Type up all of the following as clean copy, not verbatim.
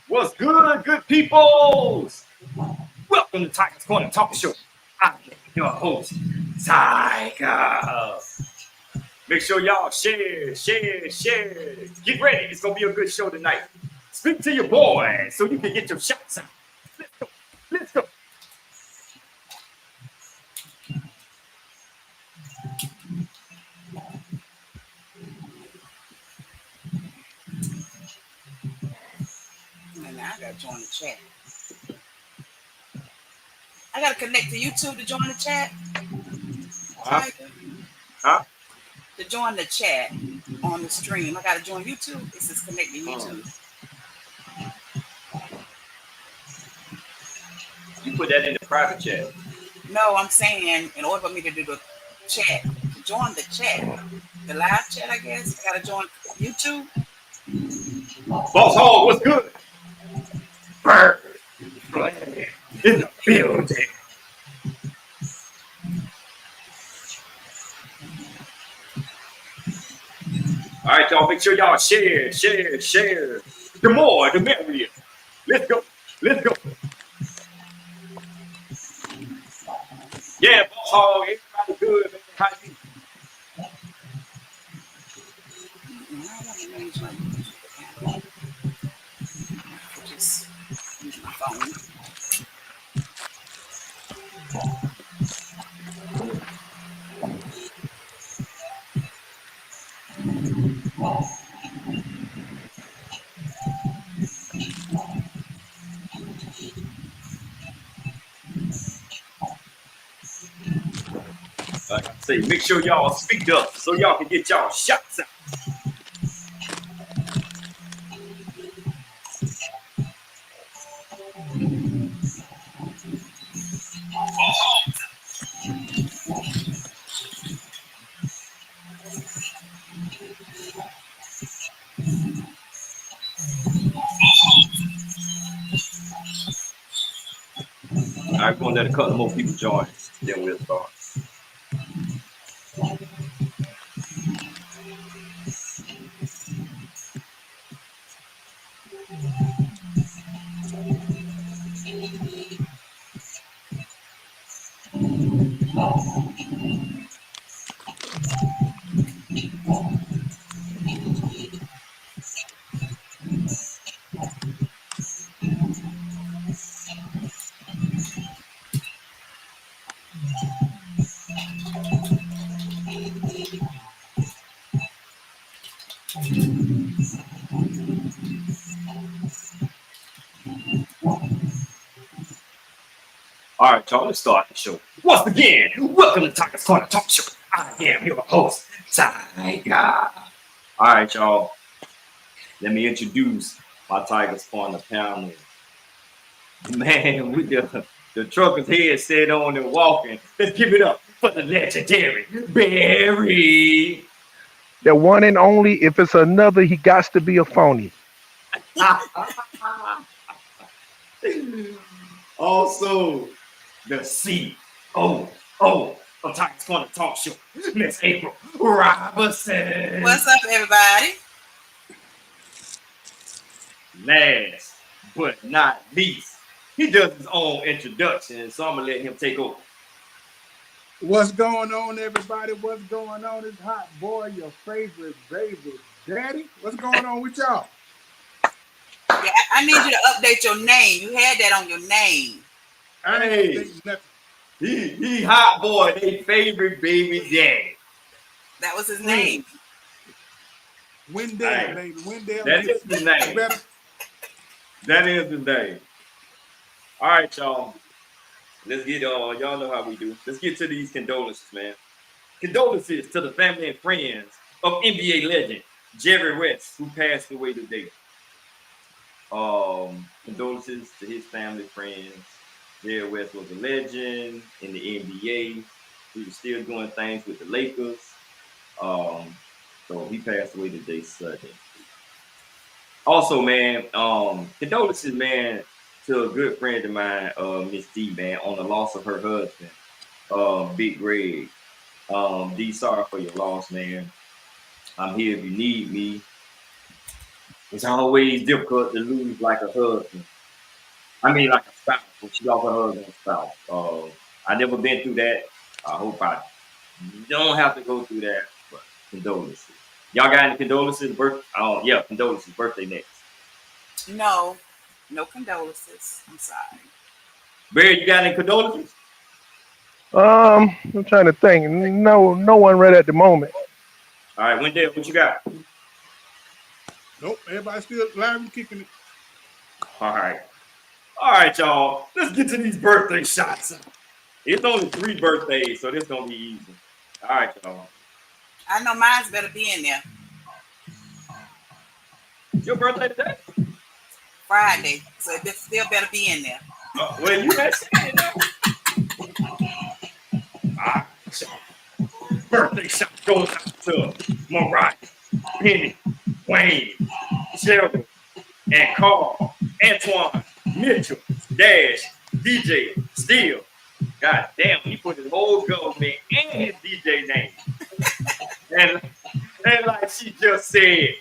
What's good, good peoples? Welcome to Tiger's Corner Talk Show. I'm your host, Tiger. Make sure y'all share. Get ready. It's going to be a good show tonight. Speak to your boy so you can get your shots out. Let's go. And I gotta join the chat. I gotta connect to YouTube to join the chat. Huh? To join the chat on the stream, I gotta join YouTube. It says connect to YouTube. You put that in the private chat. No, I'm saying in order for me to do the chat, to join the chat, the live chat, I guess, I gotta join YouTube. Boss Hog, what's good? Bird in the building. All right, y'all, make sure y'all share. The more, the merrier. Let's go. Yeah, Boss Hog, everybody good, man. How you? Just use my phone. Like I say, make sure y'all speak up so y'all can get y'all shots out. All right, we're gonna let a couple more people join, then we'll start. All right, y'all, let's start the show. Once again, welcome to Tiger's Corner Talk Show. I am your host, Tiger. All right, y'all. Let me introduce my Tiger's Corner panel. Man, with the trucker's head set on and walking. Let's give it up for the legendary Barry. The one and only. If it's another, he got to be a phony. Also, the COO of Tiger's Corner Talk Show, Miss April Robinson. What's up, everybody? Last but not least, he does his own introduction, so I'm gonna let him take over. What's going on, everybody? What's going on? It's Hot Boy, your favorite baby daddy. What's going on with y'all? Yeah, I need you to update your name. You had that on your name. Hey, he Hot Boy, they favorite baby daddy. That was his name. Wendell, Hey, baby. Wendell. that is the name. Better. That is the name. All right, y'all. Let's get y'all know how we do. Let's get to these condolences, man. Condolences to the family and friends of NBA legend Jerry West, who passed away today. Condolences to his family, friends. Jerry West was a legend in the NBA. He was still doing things with the Lakers. So he passed away today, Sunday. Also, man, condolences, man, to a good friend of mine, Miss D, man, on the loss of her husband, Big Greg. D, sorry for your loss, man. I'm here if you need me. It's always difficult to lose like a husband. I mean, like a spouse. When she lost her husband's spouse. I never been through that. I hope I don't have to go through that. But condolences. Y'all got any condolences? Yeah, condolences. Birthday next. No condolences. I'm sorry. Barry, you got any condolences? I'm trying to think. No one right at the moment. All right, Wendell, what you got? Nope. Everybody still alive and kicking it. All right, y'all. Let's get to these birthday shots. It's only 3 birthdays, so this gonna be easy. All right, y'all. I know mine's better be in there. Your birthday today? Friday, so it still better be in there. Well, you had said it now. All right, birthday shot goes out to Mariah, Penny, Wayne, Cheryl, and Carl, Antoine, Mitchell, Dash, DJ, Steele. God damn, he put his whole government and his DJ name. and like she just said,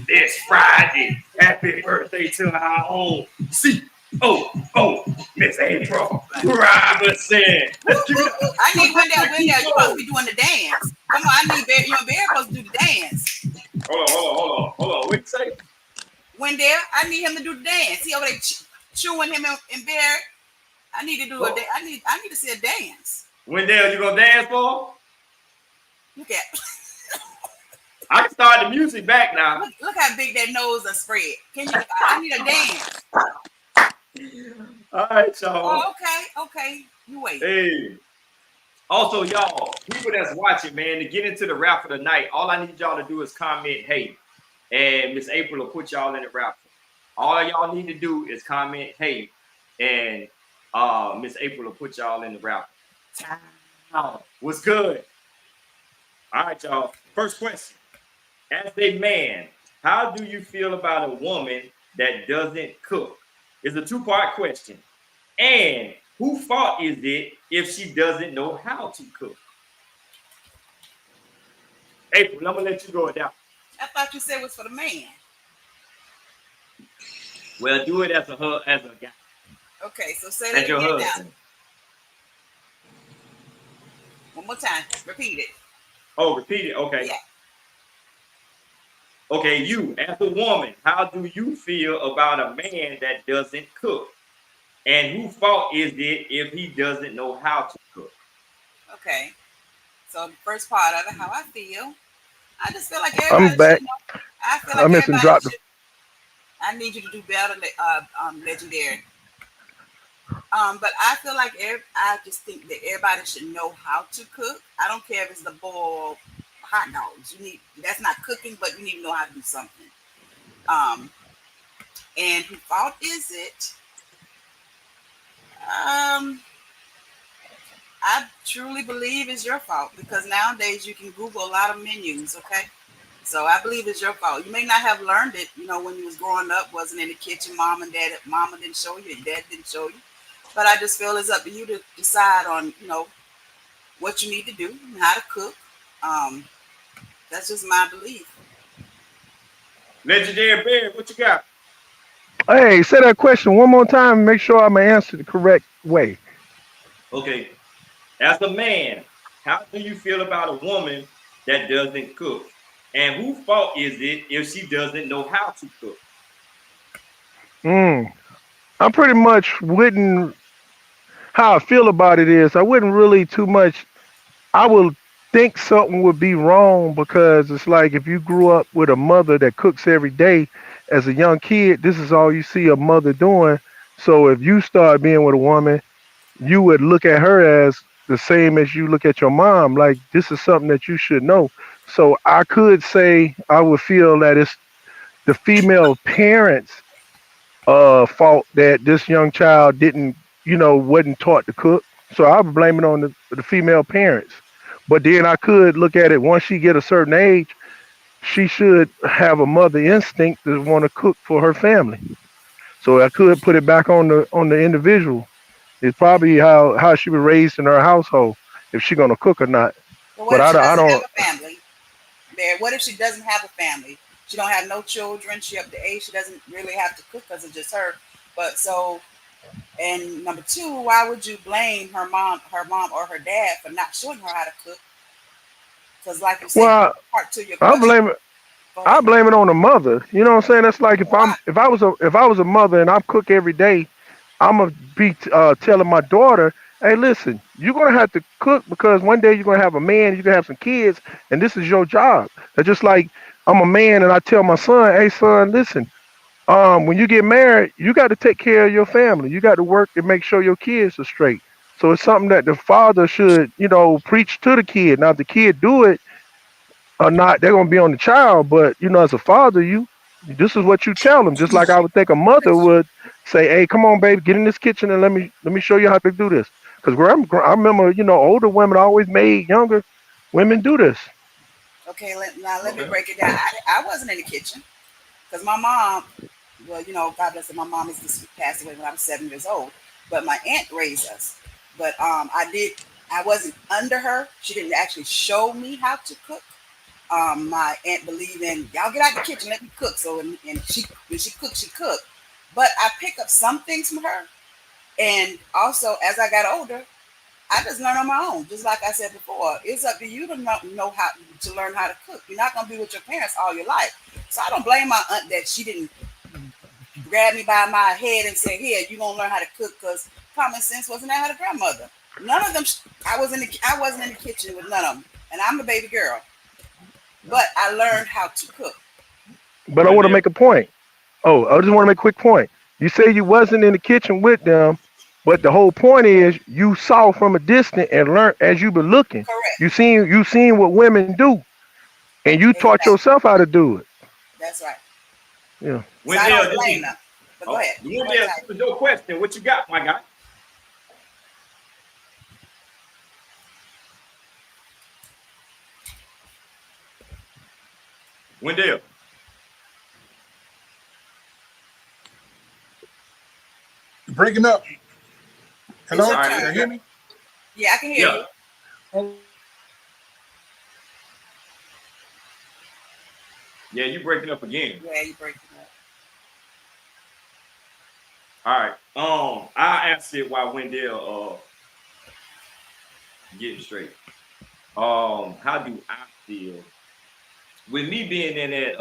this Friday, happy birthday to our own C.O.O. Miss April Robinson. Let's give it up. I need Wendell, you supposed to be doing the dance. Come on, I need Barry supposed to do the dance. Hold on. What you say? Wendell, I need him to do the dance. He over there chewing him and Barry. I need to do a dance. I need to see a dance. Wendell, you gonna dance for? Look at I can start the music back now. look how big that nose is spread. I need a dance. All right, y'all. Oh, okay. You wait. Hey. Also, y'all, people that's watching, man, to get into the raffle tonight, all I need y'all to do is comment, hey, and Miss April will put y'all in the raffle. All y'all need to do is comment, hey, and Miss April will put y'all in the raffle. What's good? All right, y'all. First question. As a man, how do you feel about a woman that doesn't cook? It's a 2-part question. And whose fault is it if she doesn't know how to cook? April, I'm gonna let you go down. I thought you said it was for the man. Well, do it as a guy. Okay, so say that As your again husband. now. One more time. Repeat it. Oh, repeat it. Okay. Yeah. Okay, you as a woman, how do you feel about a man that doesn't cook? And whose fault is it if he doesn't know how to cook? Okay. So the first part of it, how I feel. I just feel like everybody I'm back. should know. I feel I like missed and everybody dropped should. I need you to do better, legendary. But I feel like I just think that everybody should know how to cook. I don't care if it's the boiled hot dogs. That's not cooking, but you need to know how to do something. And whose fault is it? I truly believe it's your fault because nowadays you can Google a lot of menus. Okay. So I believe it's your fault. You may not have learned it, when you was growing up, wasn't in the kitchen, mama didn't show you, and dad didn't show you. But I just feel it's up to you to decide on, what you need to do and how to cook. That's just my belief. Legendary Bear, what you got? Hey, say that question one more time and make sure I'm going to answer the correct way. Okay. As a man, how do you feel about a woman that doesn't cook? And whose fault is it if she doesn't know how to cook? I pretty much wouldn't, how I feel about it is I wouldn't really too much, I will think something would be wrong because it's like if you grew up with a mother that cooks every day as a young kid, this is all you see a mother doing. So if you start being with a woman, you would look at her as the same as you look at your mom. Like this is something that you should know. So I could say I would feel that it's the female parents' fault that this young child didn't, wasn't taught to cook. So I would blame it on the female parents. But then I could look at it once she get a certain age, she should have a mother instinct to want to cook for her family. So I could put it back on the individual. It's probably how she was raised in her household, if she gonna cook or not. But what But if she I doesn't have don't. a family? There. What if she doesn't have a family? She don't have no children. She up to age. She doesn't really have to cook because it's just her. But so, and number two, why would you blame her mom or her dad for not showing her how to cook? Because, like you said, Well, part to your I question. blame it. Go I ahead. blame it on the mother. You know what I'm saying? That's like Why? if I was a mother and I cook every day, I'm gonna be telling my daughter, "Hey, listen, you're gonna have to cook because one day you're gonna have a man, you're gonna have some kids, and this is your job." It's just like I'm a man and I tell my son, "Hey, son, listen, when you get married, you got to take care of your family. You got to work and make sure your kids are straight." So it's something that the father should, preach to the kid. Now, if the kid do it or not, they're gonna be on the child. But as a father, this is what you tell them. Just like I would think a mother would say, "Hey, come on, baby, get in this kitchen and let me show you how to do this." Because I remember, older women always made younger women do this. Okay, now let me Okay. break it down. I wasn't in the kitchen because my mom, well, God bless her, my mom is just passed away when I was 7 years old. But my aunt raised us. But I wasn't under her. She didn't actually show me how to cook. My aunt believed in y'all get out the kitchen, let me cook. So and she when she cooked, she cooked. But I picked up some things from her, and also as I got older, I just learned on my own. Just like I said before, it's up to you to know how to learn how to cook. You're not gonna be with your parents all your life. So I don't blame my aunt that she didn't grab me by my head and say, "Here, you gonna learn how to cook," because common sense wasn't that her grandmother. None of them. I wasn't in the kitchen with none of them, and I'm a baby girl. But I learned how to cook. But I want to Wendell. make a point. Oh, I just want to make a quick point. You say you wasn't in the kitchen with them, but the whole point is you saw from a distance and learned as you been looking. Correct. You seen what women do, and you taught Exactly. yourself how to do it. That's right. Yeah. So I Wendell, don't this blame is them. But go oh, ahead. Go ahead, Wendell, Ty. this is your question. What you got, my guy? Wendell. You breaking up. It's Hello? your All right, Can turn. you hear me? Yeah, I can hear yeah, you. Oh, yeah, you breaking up again. Yeah, you break it up. All right. I answer it while Wendell getting straight. How do I feel with me being in it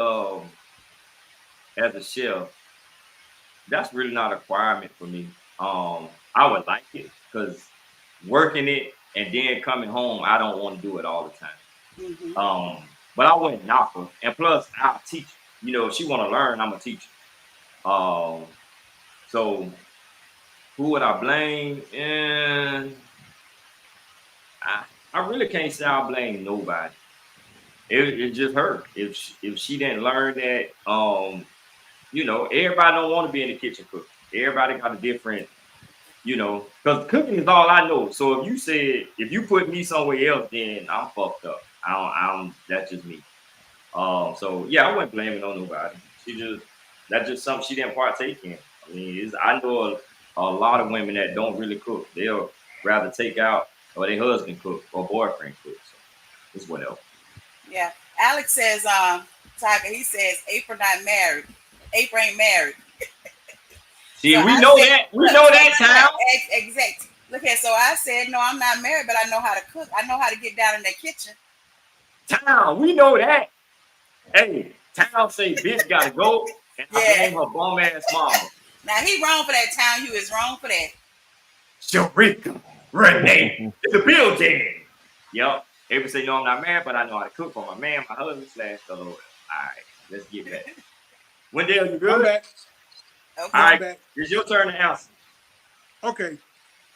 as a chef? That's really not a requirement for me. I would like it because working it and then coming home, I don't want to do it all the time. Mm-hmm. But I wouldn't knock her. And plus, I'll teach her. If she want to learn, I'm a teacher. Um, so who would I blame? And I really can't say I blame nobody. It's just her. If she didn't learn that, everybody don't want to be in the kitchen cooking. Everybody got a different, because cooking is all I know. So if you put me somewhere else, then I'm fucked up. I don't. That's just me. So yeah, I wasn't blaming on nobody. That's just something she didn't partake in. I mean, I know a lot of women that don't really cook. They'll rather take out or their husband cook or boyfriend cook. So it's whatever. Yeah. Alex says, Tiger, he says April not married. April ain't married. So See, we I know said, that. We look, know so that, town. exact. Look here, so I said, no, I'm not married, but I know how to cook. I know how to get down in that kitchen. Town, we know that. Hey, town say bitch gotta go, and I Yeah. blame her bum ass mama. Now he wrong for that town. You is wrong for that. Sharika, Renee, in the building. Yep. April say, no, I'm not married, but I know how to cook for my man, my husband / the Lord. All right, let's get back. Wendell, you good? I'm back. Okay. All right, back. it's your turn to answer. Okay.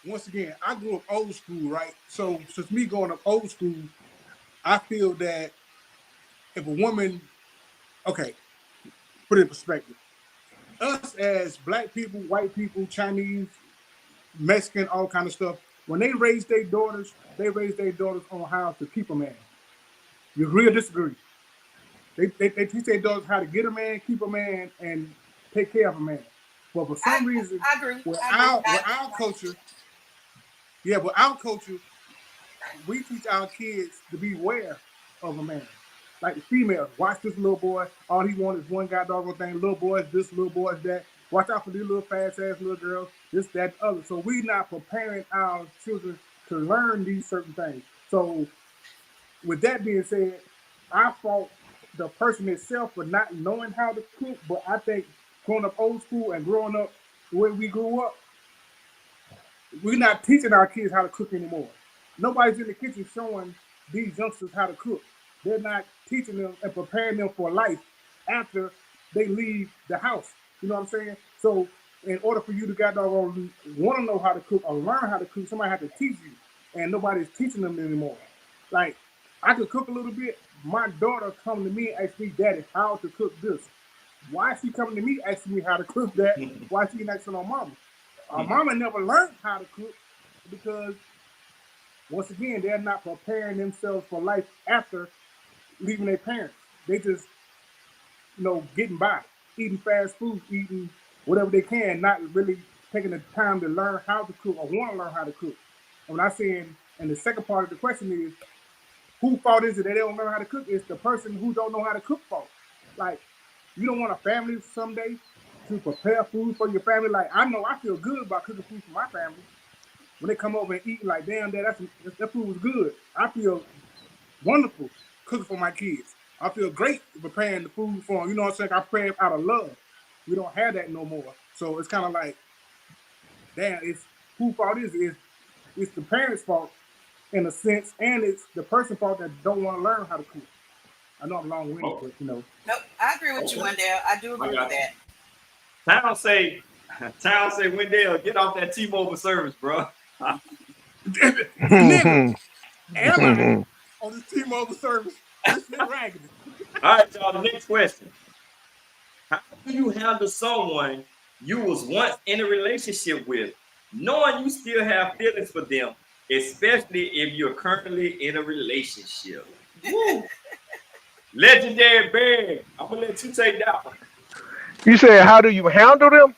Once again, I grew up old school, right? So since me growing up old school, I feel that if a woman, okay, put it in perspective. Us as black people, white people, Chinese, Mexican, all kind of stuff, when they raise their daughters on how to keep a man. You agree or disagree? They teach their daughters how to get a man, keep a man, and take care of a man. But for some reason, I agree. with I agree. our culture, we teach our kids to beware of a man. Like the females, watch this little boy. All he wants is one guy doggone thing. Little boy is this, little boy is that. Watch out for these little fast ass little girls. This, that, the other. So we're not preparing our children to learn these certain things. So with that being said, I fault the person itself for not knowing how to cook. But I think growing up old school and growing up the way we grew up, we're not teaching our kids how to cook anymore. Nobody's in the kitchen showing these youngsters how to cook. They're not teaching them and preparing them for life after they leave the house. You know what I'm saying? So in order for you to want to know how to cook or learn how to cook, somebody has to teach you. And nobody's teaching them anymore. Like, I could cook a little bit. My daughter come to me and ask me, Daddy, how to cook this. Why is she coming to me asking me how to cook that? Why is she not asking her mama? Our mama never learned how to cook because, once again, they're not preparing themselves for life after leaving their parents. They just, getting by, eating fast food, eating whatever they can, not really taking the time to learn how to cook or want to learn how to cook. And when I say, and the second part of the question is, whose fault is it that they don't learn how to cook? It's the person who don't know how to cook fault. Like, you don't want a family someday to prepare food for your family. Like, I know I feel good about cooking food for my family. When they come over and eat, like, damn, Dad, that food was good. I feel wonderful cooking for my kids. I feel great preparing the food for them. You know what I'm saying? I prepare out of love. We don't have that no more. So it's kind of like, damn, it's whose fault is it? It's the parents' fault in a sense, and it's the person's fault that don't want to learn how to cook. I know I'm long-winded, but Nope, I agree with you, Wendell. I do agree with that. Town say, Wendell, get off that T-Mobile service, bro. Nigga, am I on the T-Mobile service? This shit raggedy. All right, y'all. The next question: how do you handle someone you was once in a relationship with, knowing you still have feelings for them, especially if you're currently in a relationship? Woo. Legendary Barry, I'm gonna let you take that one. You said, how do you handle them?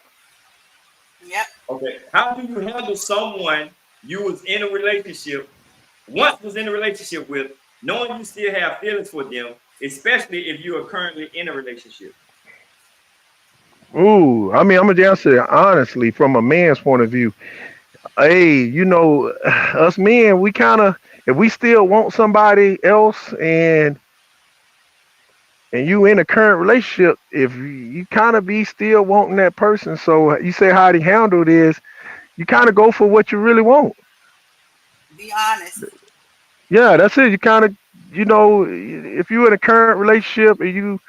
Yep. Okay. How do you handle someone you was in a relationship, once was in a relationship with, knowing you still have feelings for them, especially if you are currently in a relationship? Ooh, I mean, I'm gonna answer it honestly from a man's point of view. Hey, us men, we kind of, if we still want somebody else, and you in a current relationship, if you kind of be still wanting that person, so you say how to handle it is, you kind of go for what you really want. Be honest. Yeah, that's it. You kind of, if you're in a current relationship and you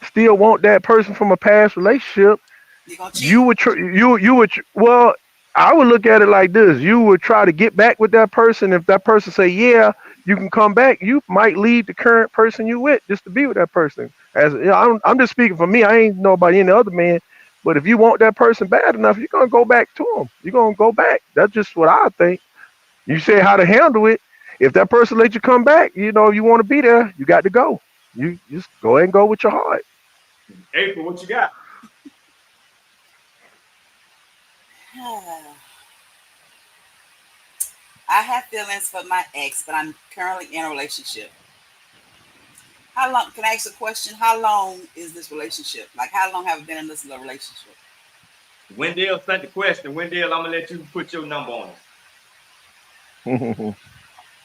still want that person from a past relationship, You're gonna cheat. well, I would look at it like this: you would try to get back with that person. If that person say, yeah, you can come back, you might leave the current person you with just to be with that person. I'm just speaking for me. I ain't know about any other man, but if you want that person bad enough, you're gonna go back to them. You're gonna go back. That's just what I think. You say how to handle it. If that person let you come back, you want to be there, you got to go. You just go ahead and go with your heart. April, what you got? I have feelings for my ex, but I'm currently in a relationship. How long? Can I ask a question? How long is this relationship? Like, how long have I been in this relationship? Wendell sent the question. Wendell, I'm gonna let you put your number on Mhm.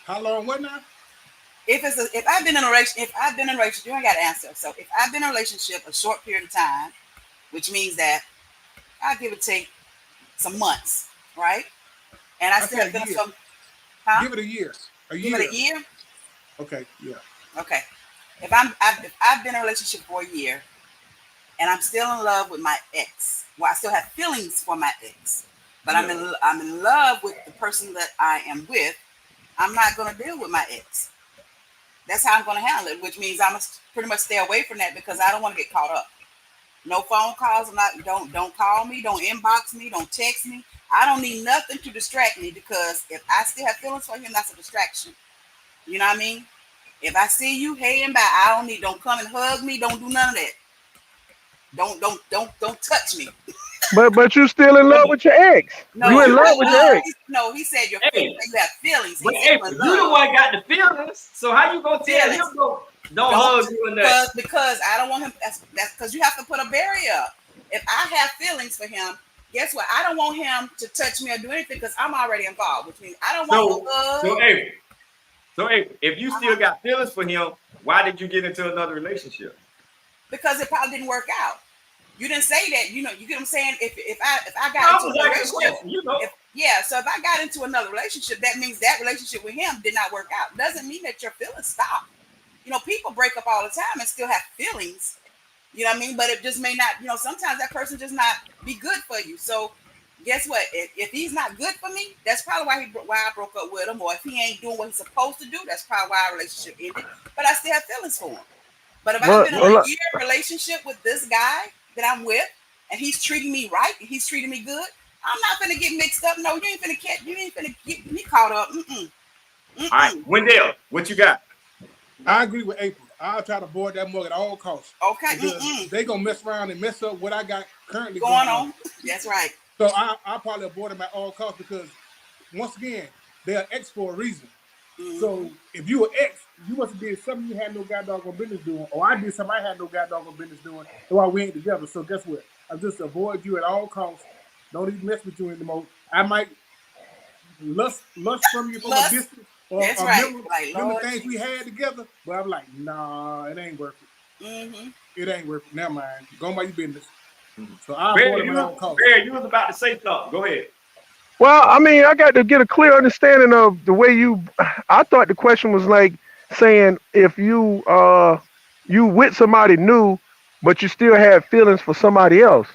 How long? What now? If I've been in a relationship, you ain't got to answer. So if I've been in a relationship a short period of time, which means that I'll give it take some months, right? And I still have feelings from, huh? Give it a year. Give it a year. Okay, yeah. Okay. If I've been in a relationship for a year and I'm still in love with my ex, well, I still have feelings for my ex, but Yeah. I'm in love with the person that I am with. I'm not gonna deal with my ex. That's how I'm gonna handle it, which means I'm gonna pretty much stay away from that because I don't want to get caught up. No phone calls. I'm not. Don't call me. Don't inbox me. Don't text me. I don't need nothing to distract me because if I still have feelings for him, that's a distraction. You know what I mean? If I see you, hey and bye. I don't need. Don't come and hug me. Don't do none of that. Don't touch me. But you still in love with your ex. But You No, in you love the with your one. ex. no. He said your feelings. Hey, You have feelings. but He said you're April, in you the love. one got the feelings. So how you gonna tell him Feelings. don't Don't hug you and that? because I don't want him. That's because you have to put a barrier up. If I have feelings for him, guess what? I don't want him to touch me or do anything because I'm already involved, which means I don't want no So hug. so April, so April, if you still Uh-huh. got feelings for him, why did you get into another relationship? Because it probably didn't work out. You didn't say that. You know, you get what I'm saying? If I No, got I into was another asking a relationship, question, you know. so if I got into another relationship, that means that relationship with him did not work out. Doesn't mean that your feelings stop. You know, people break up all the time and still have feelings. You know what I mean? But it just may not, sometimes that person just not be good for you. So guess what? If he's not good for me, that's probably why I broke up with him. Or if he ain't doing what he's supposed to do, that's probably why our relationship ended. But I still have feelings for him. But if I've Well, been in a well, year relationship with this guy that I'm with, and he's treating me right, and he's treating me good, I'm not gonna get mixed up. No, you ain't finna get me caught up. All right, Mm-mm. Wendell, what you got? I agree with April. I'll try to avoid that mug at all costs Okay, because they gonna mess around and mess up what I got currently going going on. on. That's right. So I probably avoid them at all costs because once again, they're ex for a reason. Mm-hmm. So if you were ex, you must have did something you had no goddamn business doing, or I did something I had no goddamn business doing, while we ain't together. So guess what? I just avoid you at all costs. Don't even mess with you anymore. I might lust from you from a Lust. distance or That's right. remember Like remember Lord things we Jesus. had together, but I'm like, nah, it ain't worth it. Mm-hmm. It ain't worth it. Never mind. Go by your business. Mhm. So I avoid Bear, them at all costs. You was about to say something. Go ahead. well, I mean, I got to get a clear understanding of the way you. I thought the question was like saying if you with somebody new, but you still have feelings for somebody else.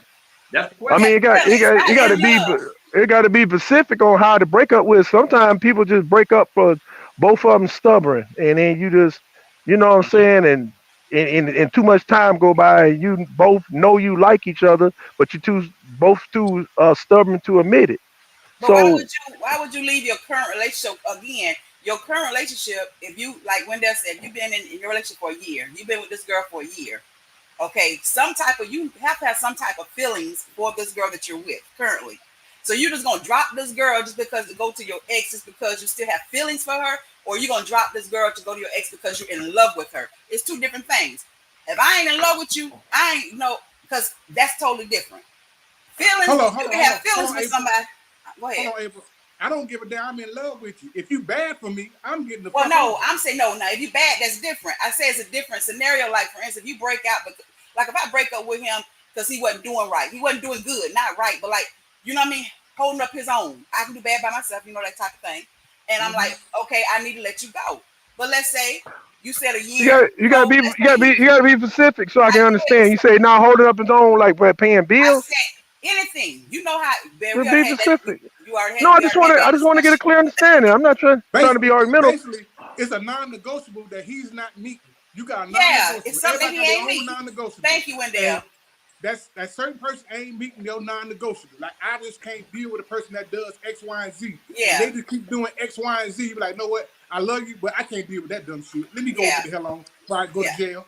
That's the I Yeah, question. mean, feelings, it not got to in be love. it got to be specific on how to break up with. Sometimes people just break up for both of them stubborn, and then you just, you know what I'm saying, and too much time go by, and you both know you like each other, but you both too stubborn to admit it. But So why would you leave your current relationship again? Your current relationship, if you like Wendell said, you've been in your relationship for a year. You've been with this girl for a year. Okay, you have to have some type of feelings for this girl that you're with currently. So you're just gonna drop this girl just because to go to your ex just because you still have feelings for her, or you're gonna drop this girl to go to your ex because you're in love with her. It's two different things. If I ain't in love with you, I ain't because that's totally different. Feelings, you can have Hold feelings on, with April. somebody. Go Hold ahead. on, April. I don't give a damn. I'm in love with you. If you bad for me, I'm getting the Well, fuck no, on. I'm saying no. Now, if you bad, that's different. I say it's a different scenario. Like for instance, if you break out, but like if I break up with him because he wasn't doing right, he wasn't doing good, not right, but like you know what I mean, holding up his own. I can do bad by myself, that type of thing. And I'm Mm-hmm. like, okay, I need to let you go. But let's say you said a you year, got you got to be let's say he, you got to be specific so I like can go ahead. understand. You say now holding up his own like we're paying I bills. said anything. You know how man, Well, be specific. No, we already had I that just want to get a discussion. clear understanding. I'm not trying to be argumental. Basically, it's a non-negotiable that he's not meeting. You got a Yeah, it's non-negotiable. something that Everybody he got their ain't own meeting. non-negotiable, Thank you, Wendell. and that certain person ain't meeting your non-negotiable. Like I just can't deal with a person that does X, Y, and Z, and Yeah, they just keep doing X, Y, and Z. You be like, know what? I love you, but I can't deal with that dumb shit. Let me go yeah, get the hell on before I go to yeah. jail.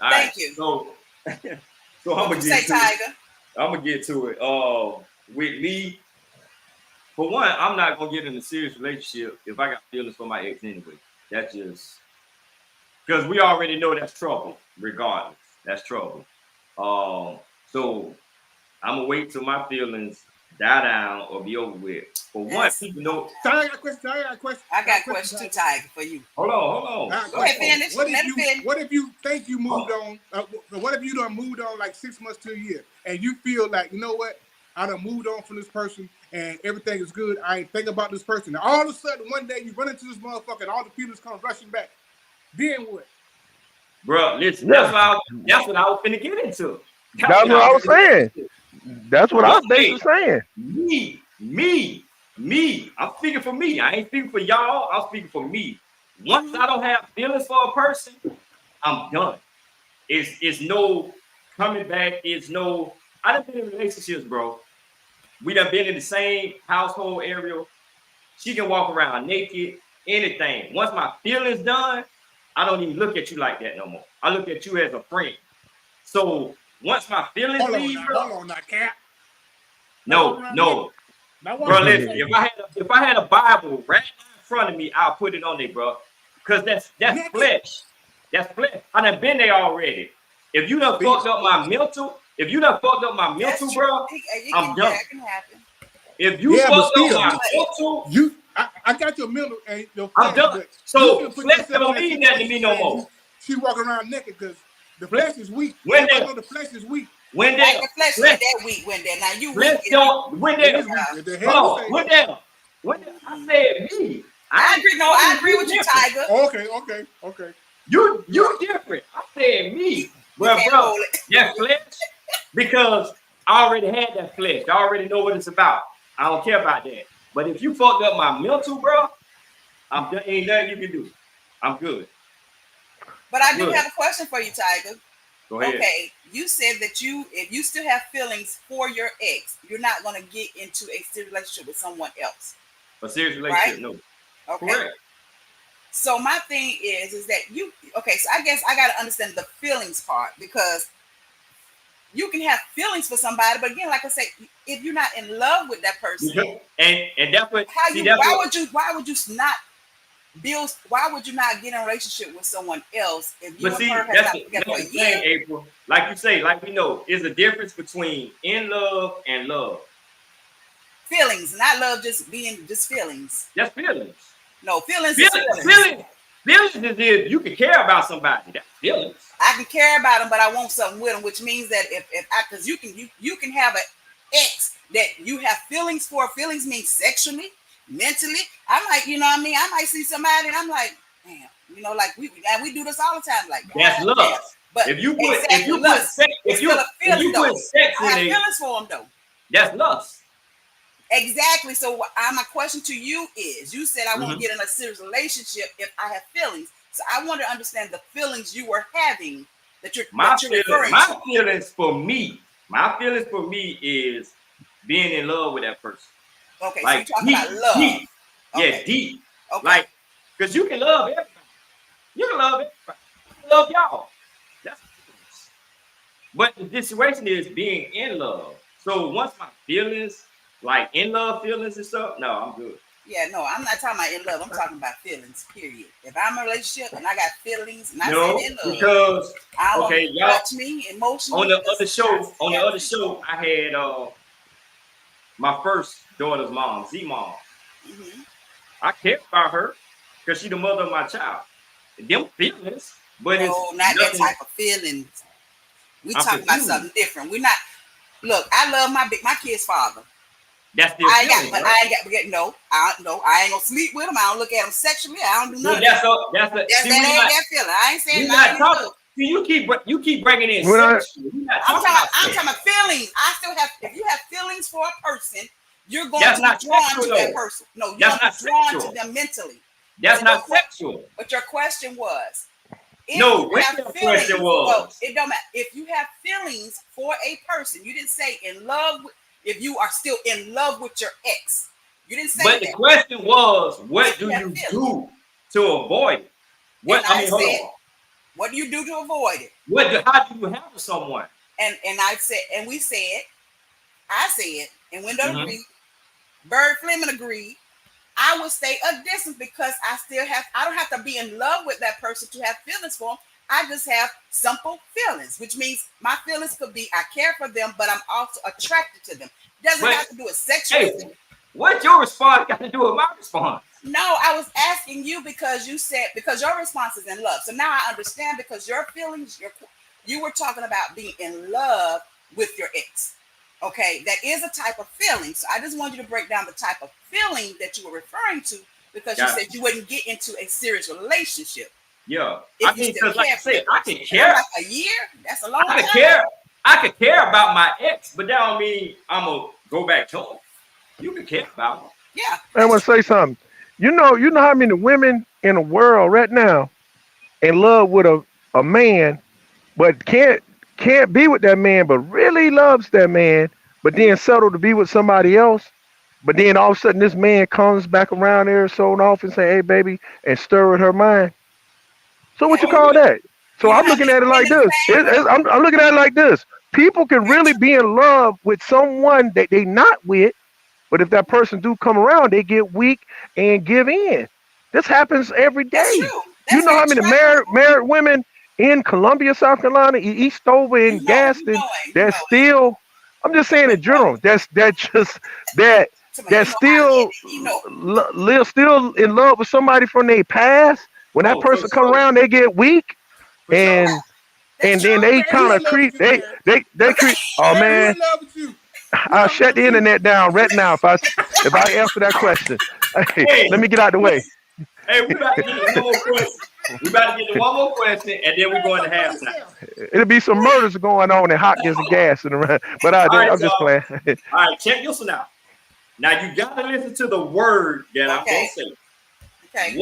All right. Thank you. So I'm What gonna you say, get to it. Tiger? I'm gonna get to it. With me, for one, I'm not gonna get in a serious relationship if I got feelings for my ex anyway. That's just because we already know that's trouble, regardless. That's trouble. So I'm gonna wait till my feelings die down or be over with. For one, That's people know. So I got a question. I got a question. I I got got a a question, question too, Tiger. Tiger, for you. Hold I got a Go ahead, question. on. finish. Let it finish. What if you think you moved Hold on? What if you done moved on like 6 months to a year, and you feel like you know what? I done moved on from this person and everything is good. I ain't thinking about this person. And all of a sudden, one day you run into this motherfucker and all the feelings come rushing back. Then what? Bro, listen, Yeah. that's what I was finna get into. That's what I was saying. That's what I was basically saying. Me. I'm speaking for me. I ain't speaking for y'all. I'm speaking for me. Once I don't have feelings for a person, I'm done. It's no coming back. It's no. I done been in relationships, bro. We done been in the same household area. She can walk around naked, anything. Once my feelings done, I don't even look at you like that no more. I look at you as a friend. So once my feelings leave, hold on, now, Cap. No. Bro, listen, if I had a Bible right in front of me, I'll put it on there, bro. Because that's flesh. That's flesh. I done been there already. If you done fucked up my mental, bro, I'm done. That can happen. If you fucked up my mental, I got your mental and your I'm done. So flesh don't mean nothing to me no more. She walking around naked because the flesh is weak. When the flesh is weak. When the flesh went that weak, when there. Now you flesh weak. don't when there. When there. I said me. I agree. No, I agree with you, Tiger. Okay. You different. I said me. Well, bro, that flesh, because I already had that flesh. I already know what it's about. I don't care about that. But if you fucked up my mental, bro, I'm done. Ain't nothing you can do. I'm good. But I do have a question for you, Tiger. Go ahead. Okay, you said that if you still have feelings for your ex, you're not going to get into a serious relationship with someone else. A serious relationship, right? No. Okay. Correct. So my thing is that so I guess I got to understand the feelings part, because you can have feelings for somebody, but again, like I say, if you're not in love with that person, and that's what. Why would you not get in a relationship with someone else if you and her have not together for a year? April, like you say, like we know, is a difference between in love and love. Feelings, not love, just feelings. That's feelings. No, feelings. Feelings is if you can care about somebody. That's feelings. I can care about them, but I want something with them, which means that because you can have an ex that you have feelings for. Feelings mean sexually, mentally. I might, you know what I mean? I might see somebody and I'm like, damn, you know, like we do this all the time. Like that's love. Damn. But if you put sex in I have feelings for them though. That's lust. Exactly. So my question to you is, you said I won't get in a serious relationship if I have feelings. So I want to understand the feelings you were having that you're referring to. My feelings for me is being in love with that person. Okay, like, so you're talking about love. Deep. Okay. Yeah, deep. Okay. Like, because you can love everybody. You can love everybody. You can love y'all. That's but the situation is being in love. So once my feelings, like in love feelings and stuff, no, I'm good. Yeah, no, I'm not talking about in love. I'm talking about feelings, period. If I'm in a relationship and I got feelings and I say in love, because I want to touch me emotionally. On the other show, I had my first daughter's mom, Z-Mom. Mm-hmm. I care about her because she's the mother of my child. Them feelings, but no, it's not that type of feelings. We talking about something different. We're not. Look, I love my kid's father. That's the I ain't got I ain't gonna sleep with him. I don't look at him sexually. I don't do nothing. That's that feeling. I ain't saying nothing. See, you keep bringing in. I'm talking about feelings. If you have feelings for a person, you're going to be drawn to that person. No, you're drawn to them mentally. That's not sexual. But your question was. It don't matter. If you have feelings for a person, you didn't say in love. If you are still in love with your ex, you didn't say that. But the question was, what do you do to avoid it? Hold on. What do you do to avoid it? How do you handle someone? And I said, and we said, I said, and Wendell agreed, Bird Fleming agreed, I would stay a distance because I don't have to be in love with that person to have feelings for them. I just have simple feelings, which means my feelings could be I care for them, but I'm also attracted to them. Doesn't have to do with sexual. What's your response got to do with my response? No, I was asking you because you said, because your response is in love. So now I understand, because your feelings, you were talking about being in love with your ex. Okay, that is a type of feeling. So I just want you to break down the type of feeling that you were referring to, because you Got said you wouldn't get into a serious relationship Yeah. if I you mean, still because like I care for said, that I person. can And care. I'm like, a year? That's a long I time. could care. I could care about my ex, but that don't mean I'm gonna go back to him. You can care about him. Yeah. I want to say something. You know how many women in the world right now in love with a man, but can't be with that man, but really loves that man, but then settle to be with somebody else. But then all of a sudden, this man comes back around there so often, say, "Hey, baby," and stir with her mind. So what Yeah. you Oh call yeah. that? So You know I'm how looking many at it men like in the this. same way? I'm looking at it like this. People can Very really true. be in love with someone that they not with, but if that person do come around, they get weak and give in. This happens every That's day. true. You That's know very how true. many married women in Columbia, South Carolina, Eastover, You and know it. You Gaston know it. You that know it. still, I'm just saying But in general, that just that that you know how still many, you know. live still in love with somebody from their past. When that Oh, for person come sure. around, they get weak, For sure. and That's then true. they Bear, who kind in of love with creep. you, They Bear? they creep. Oh Bear, who man, in love with you? Who I'll talking shut about the you? internet down right now if I answer that question. Hey, Hey, let me get out the way. hey, we about to get to one more question. We about to get to one more question, and then we're Bear, going to talk about halftime. himself. It'll be some murders going on in Hopkins and Gas and around. But All right, I'm just y'all. playing. All right, check this one out. Now you got to listen to the word that I'm gonna Okay. say. Okay.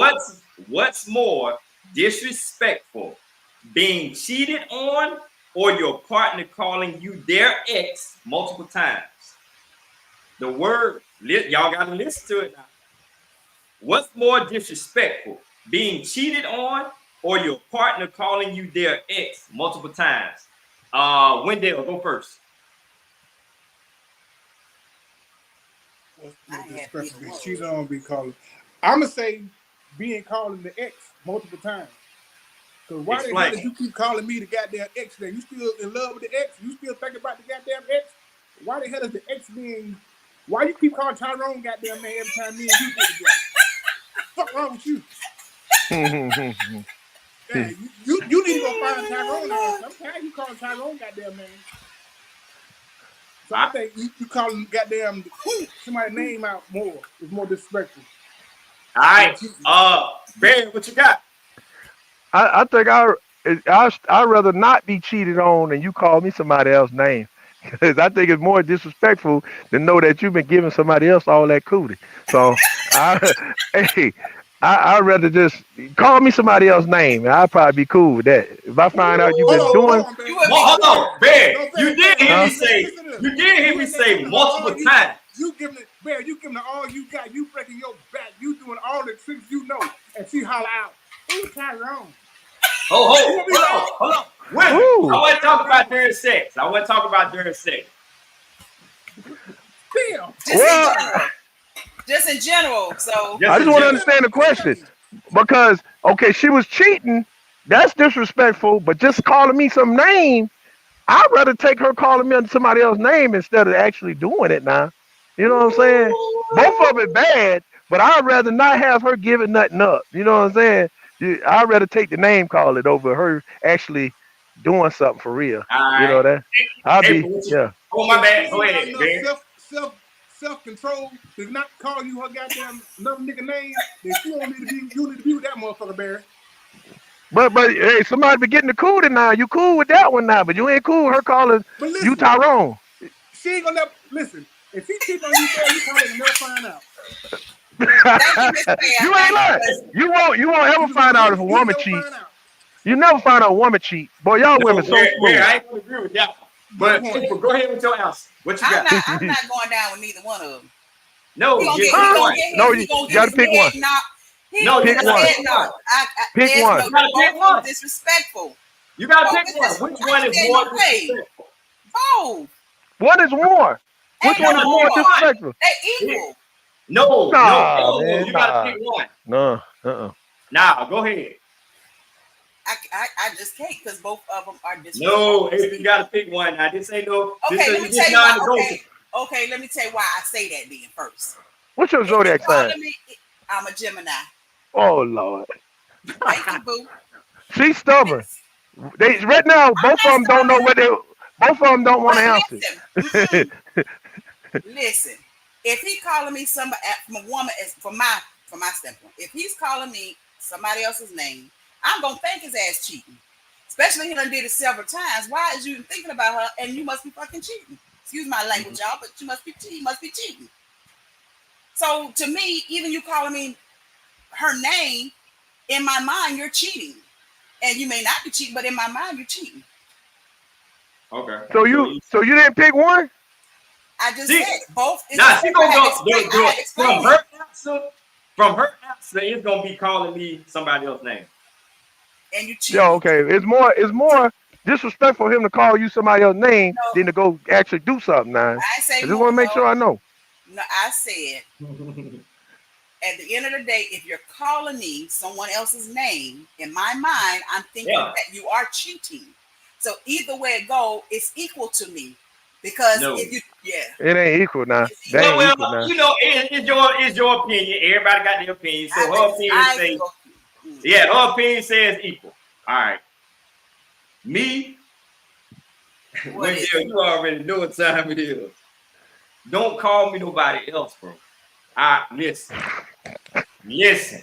What's more disrespectful, being cheated on, or your partner calling you their ex multiple times? The word, y'all got to listen to it now. What's more disrespectful, being cheated on, or your partner calling you their ex multiple times? Wendell, go first. What's I more had disrespectful? either Be one. cheated on, be calling. I'm gonna say being calling the ex multiple times. Because why the hell Explain. did you keep calling me the goddamn ex? Then you still in love with the ex? You still thinking about the goddamn ex? Why the hell is the ex being? Why you keep calling Tyrone goddamn man every time me and you get together? Fuck wrong with you? Yeah, you need to go find Tyrone ass. I'm tired of you calling Tyrone goddamn name. So I think you calling goddamn somebody's name out more is more disrespectful. All right. Barry, what you got? I think I'd rather not be cheated on than you call me somebody else's name. Because I think it's more disrespectful to know that you've been giving somebody else all that cootie. So hey, I'd rather just call me somebody else's name, and I'd probably be cool with that. If I find out you've been Hold doing, on, You Barry. would Well, be hold on, Barry. No, You Barry, did hear huh? me say. listen to this. You did hear me in there say giving her multiple all you times. got. You giving it, Barry, you giving her all you got. You breaking your back. You doing all the tricks you know. And she holler out, "Who's Tyrone?" Hold on. Women, I ooh, want to talk about during sex. I want to talk about during sex. Damn. just in well, general. Just in general. So I Just just in want to general. understand the question because okay, she was cheating. That's disrespectful, but just calling me some name, I'd rather take her calling me under somebody else's name instead of actually doing it now. You know what I'm saying? Both of it bad, but I'd rather not have her giving nothing up. You know what I'm saying? I'd rather take the name call it over her actually doing something for real. All You right. know that? I'll Hey, be, yeah. oh my If she bad. Go ain't got ahead, enough Barry. self control to not call you her goddamn another nigga name, then she don't need to be. You need to be with that motherfucker, Barry. But hey, somebody be getting the cootie now. You cool with that one now, but you ain't cool with her calling But you listen, Tyrone. she ain't gonna never listen. If she cheat on you, Barry, you probably will never find out. thank you, Mr. Bear. You ain't Thank lying. you. You won't ever find out if a You woman never cheat. find out. You never find out a woman cheat. Boy, y'all No, women so Barry, smooth. I ain't gonna agree with that one. Good But point. April, go ahead with your answer. What you got? I'm not going down with neither one of them. No, He gonna get get he pick Huh? gonna one. get No, his you, he gonna you get gotta his pick one. head knocked. He No, gonna you Pick get his gotta one. pick head one. knocked. Pick There's one. no You gotta both pick of one. them disrespectful. You gotta Both pick is one. Which one is ain't more no way. disrespectful? Both. What is more? Which Ain't You one no is gotta more pick more. one. disrespectful? They equal. Nah, No. man, You gotta pick nah. one. No. Uh-uh. Now, go ahead. I just can't because both of them are disrespectful. No, April, you gotta pick one. Now, this ain't no. Okay, let me This tell you why. non-negotiable. Okay, let me tell you why I say that then first. What's your If you zodiac sign? calling me, I'm a Gemini. Oh Lord. Thank you, boo. She's stubborn. They right now, I'm both of not them don't know stubborn. what they both of them don't want But to answer. listen, Listen, if he calling me somebody from a woman, as from my standpoint, if he's calling me somebody else's name, I'm gonna think his ass cheating. Especially he done did it several times. Why is you even thinking about her and you must be fucking cheating? Excuse my language, y'all, but you must be cheating. So to me, even you calling me her name, in my mind, you're cheating. And you may not be cheating, but in my mind, you're cheating. Okay. So you didn't pick one? I just See, said both. Nah, she gonna go Explain from her answer, it's gonna be calling me somebody else's name. and you cheating. Yeah, okay. It's more disrespectful for him to call you somebody else's name No. than to go actually do something now. I say I just more, want to make sure I know. No, I said at the end of the day, if you're calling me someone else's name, in my mind, I'm thinking Yeah. that you are cheating. So either way it go, it's equal to me. Because No. if you It ain't equal now. It's That ain't Well, equal now. you know, it's your opinion. Everybody got their opinion. So her opinion says, yeah, her opinion says equal. All right. Me, What is you already know what time it is. Don't call me nobody else, bro. Listen.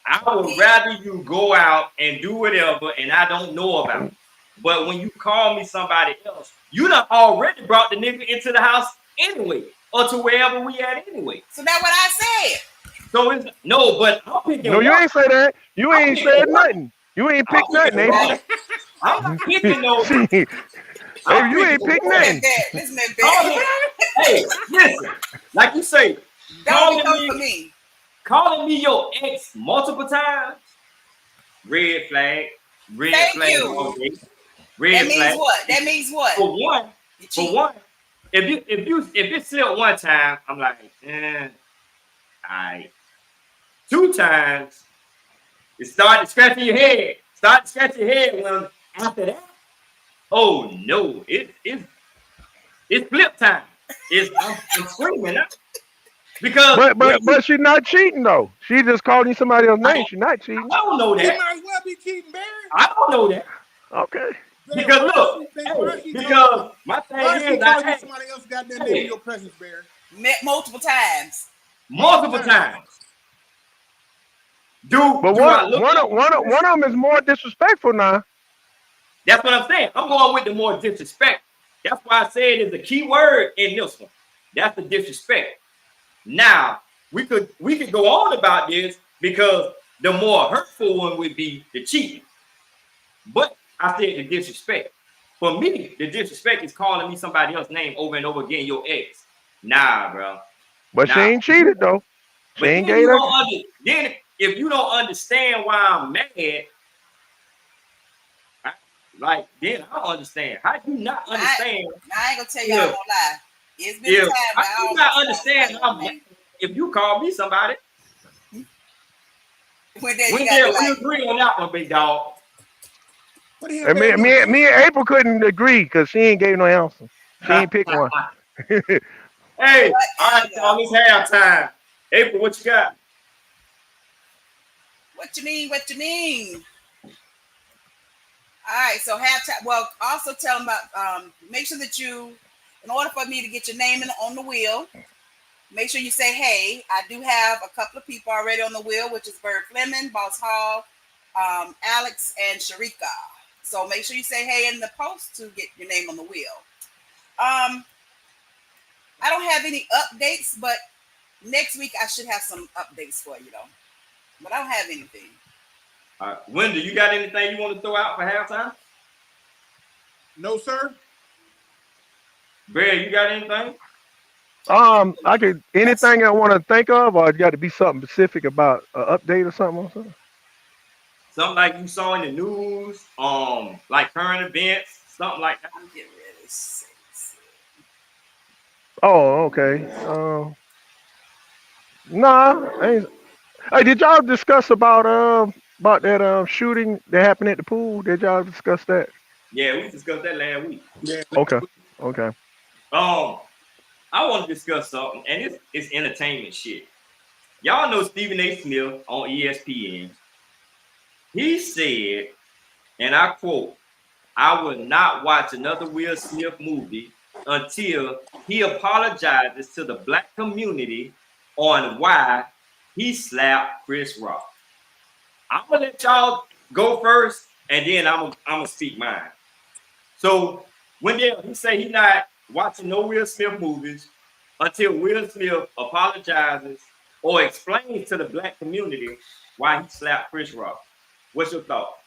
I would rather you go out and do whatever and I don't know about it. But when you call me somebody else, you done already brought the nigga into the house anyway, or to wherever we at anyway. So that's what I said. So it's no, but I'm picking No, you one. ain't say that. You I'm ain't picking said one. nothing. You ain't I'm picked nothing, picking April. one. I'm not picking no. Shit. I'm Baby, you ain't picking picked one. nothing. Listen, Call me. Hey, listen. Like you say, don't come for me. calling me your ex multiple times. Red flag. Red Thank flag. you. All day. Red That means flag. what? That means what? For one, You for cheat. one, if it slipped one time, I'm like, all right. Two times, it started scratching your head. When after that, oh no, it's flip time. I'm screaming now. Because But she's not cheating though. She just called you somebody else's I name. She's not cheating. don't know He that. might as well be cheating, Barry. I don't know that. Okay. Barry, Because why look, is she because my thing why is she is, calling you somebody else goddamn name in your presence, Barry? Met multiple times. multiple times. But one of them is more disrespectful now. That's what I'm saying. I'm going with the more disrespect. That's why I said it's a key word in this one. That's the disrespect. Now we could go on about this because the more hurtful one would be the cheating. But I said the disrespect. For me, the disrespect is calling me somebody else's name over and over again, your ex. Nah, bro. But she ain't cheated though. She But ain't then, gave that. then if you don't understand why I'm mad, then I don't understand. How do you not understand? I ain't gonna tell y'all no lie. It's been time. I do not understand how I'm mad if you call me somebody. We agree on that one, big dog. What the hell, Me and April couldn't agree because she ain't gave no answer. She ain't picked one. Hey, all right, y'all, it's halftime. April, what you got? What you mean? All right, so halftime. Well, also tell them about. Make sure that in order for me to get your name on the wheel, make sure you say, "Hey, I do have a couple of people already on the wheel, which is Bird Fleming, Boss Hall, Alex, and Sharika." So make sure you say, "Hey" in the post to get your name on the wheel. I don't have any updates, but next week I should have some updates for you, though. But I don't have anything. Wendy, you got anything you want to throw out for halftime? No, sir. Brad, you got anything? I could anything I want to think of, or it got to be something specific about an update or something. Something like you saw in the news, like current events, something like that. I'm getting ready. Oh, okay. Nah. Hey, did y'all discuss about that shooting that happened at the pool? Did y'all discuss that? Yeah, we discussed that last week. Yeah. Okay. I want to discuss something, and it's entertainment shit. Y'all know Stephen A. Smith on ESPN. He said, and I quote, "I will not watch another Will Smith movie until he apologizes to the black community on why he slapped Chris Rock. I'm gonna let y'all go first, and then I'm gonna speak mine. So Wendell, he say he not watching no Will Smith movies until Will Smith apologizes or explains to the black community why he slapped Chris Rock. What's your thought?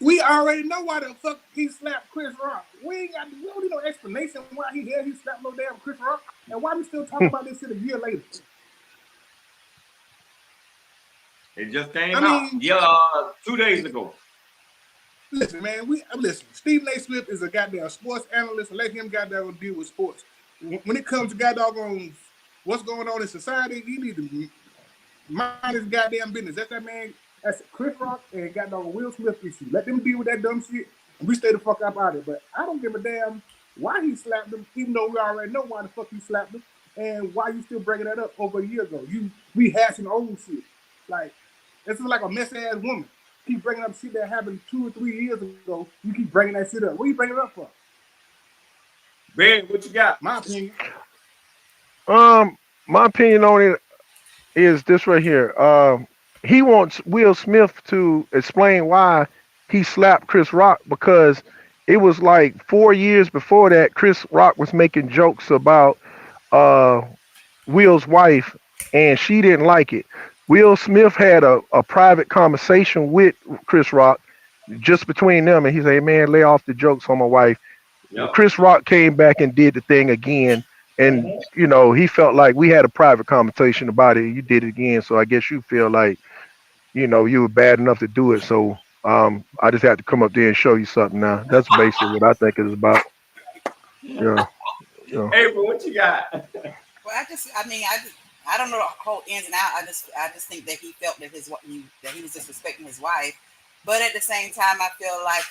We already know why the fuck he slapped Chris Rock. We don't need no explanation why he slapped no damn Chris Rock, and why we still talking about this shit a year later. It just came out 2 days ago. Listen, man, listen. Stephen A. Smith is a goddamn sports analyst, and let him goddamn deal with sports. When it comes to goddamn what's going on in society, he need to mind his goddamn business. That man. That's Chris Rock and goddamn Will Smith issue. Let them deal with that dumb shit, and we stay the fuck up out of it. But I don't give a damn why he slapped him, even though we already know why the fuck he slapped him, and why you still bringing that up over a year ago. You rehashing old shit. Like, this is like a messy ass woman. Keep bringing up shit that happened 2 or 3 years ago. You keep bringing that shit up. What are you bringing it up for? Ben, what you got? My opinion. My opinion on it is this right here. He wants Will Smith to explain why he slapped Chris Rock, because it was like 4 years before that Chris Rock was making jokes about Will's wife, and she didn't like it. Will Smith had a private conversation with Chris Rock just between them, and he said, "Man, lay off the jokes on my wife." Yep. Chris Rock came back and did the thing again, and he felt like we had a private conversation about it. You did it again, so I guess you feel like you were bad enough to do it. So I just had to come up there and show you something now. That's basically what I think it's about. Yeah. April, what you got? Well, I don't know the whole ins and outs. I just think that he felt that he was disrespecting his wife. But at the same time, I feel like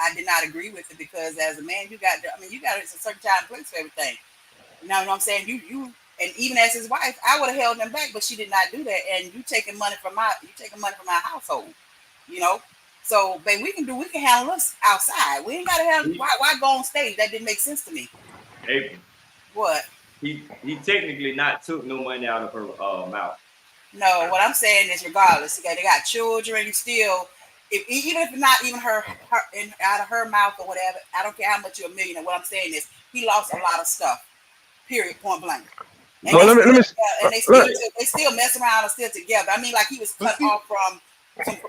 I did not agree with it, because as a man, you got a certain time and place for everything. You know what I'm saying? You and even as his wife, I would have held them back, but she did not do that. And you taking money from my household, So, babe, we can handle this outside. We ain't gotta have why go on stage? That didn't make sense to me. April. What? He technically not took no money out of her mouth. No, what I'm saying is, regardless, they got children. You still, even if not even her out of her mouth or whatever, I don't care how much you're a millionaire. What I'm saying is, he lost a lot of stuff. Period. Point blank. And they still mess around and still together. I mean, like, he was cut off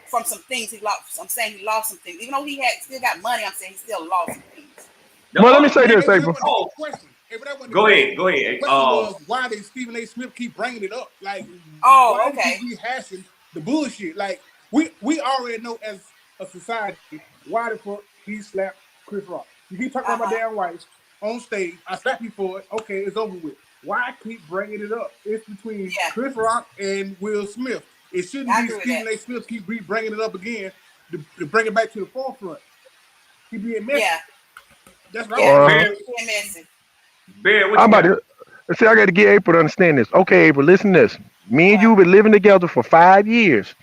from some things he lost. I'm saying he lost some things, even though he still got money. I'm saying he still lost some things. Well, let me say this, April. Go ahead. The question was, why did Stephen A. Smith keep bringing it up? Like, okay, keep rehashing the bullshit. Like, we already know as a society why the fuck he slapped Chris Rock. You keep talking about my damn wife on stage. I slapped you for it. Okay, it's over with. Why keep bringing it up? It's between Chris Rock and Will Smith. It shouldn't be Stephen A. Smith keep bringing it up again to bring it back to the forefront. He being messy. Yeah. That's right. Being messy. Bear, I'm about to see. I got to get April to understand this. Okay, April, listen to this. Me and you have been living together for 5 years.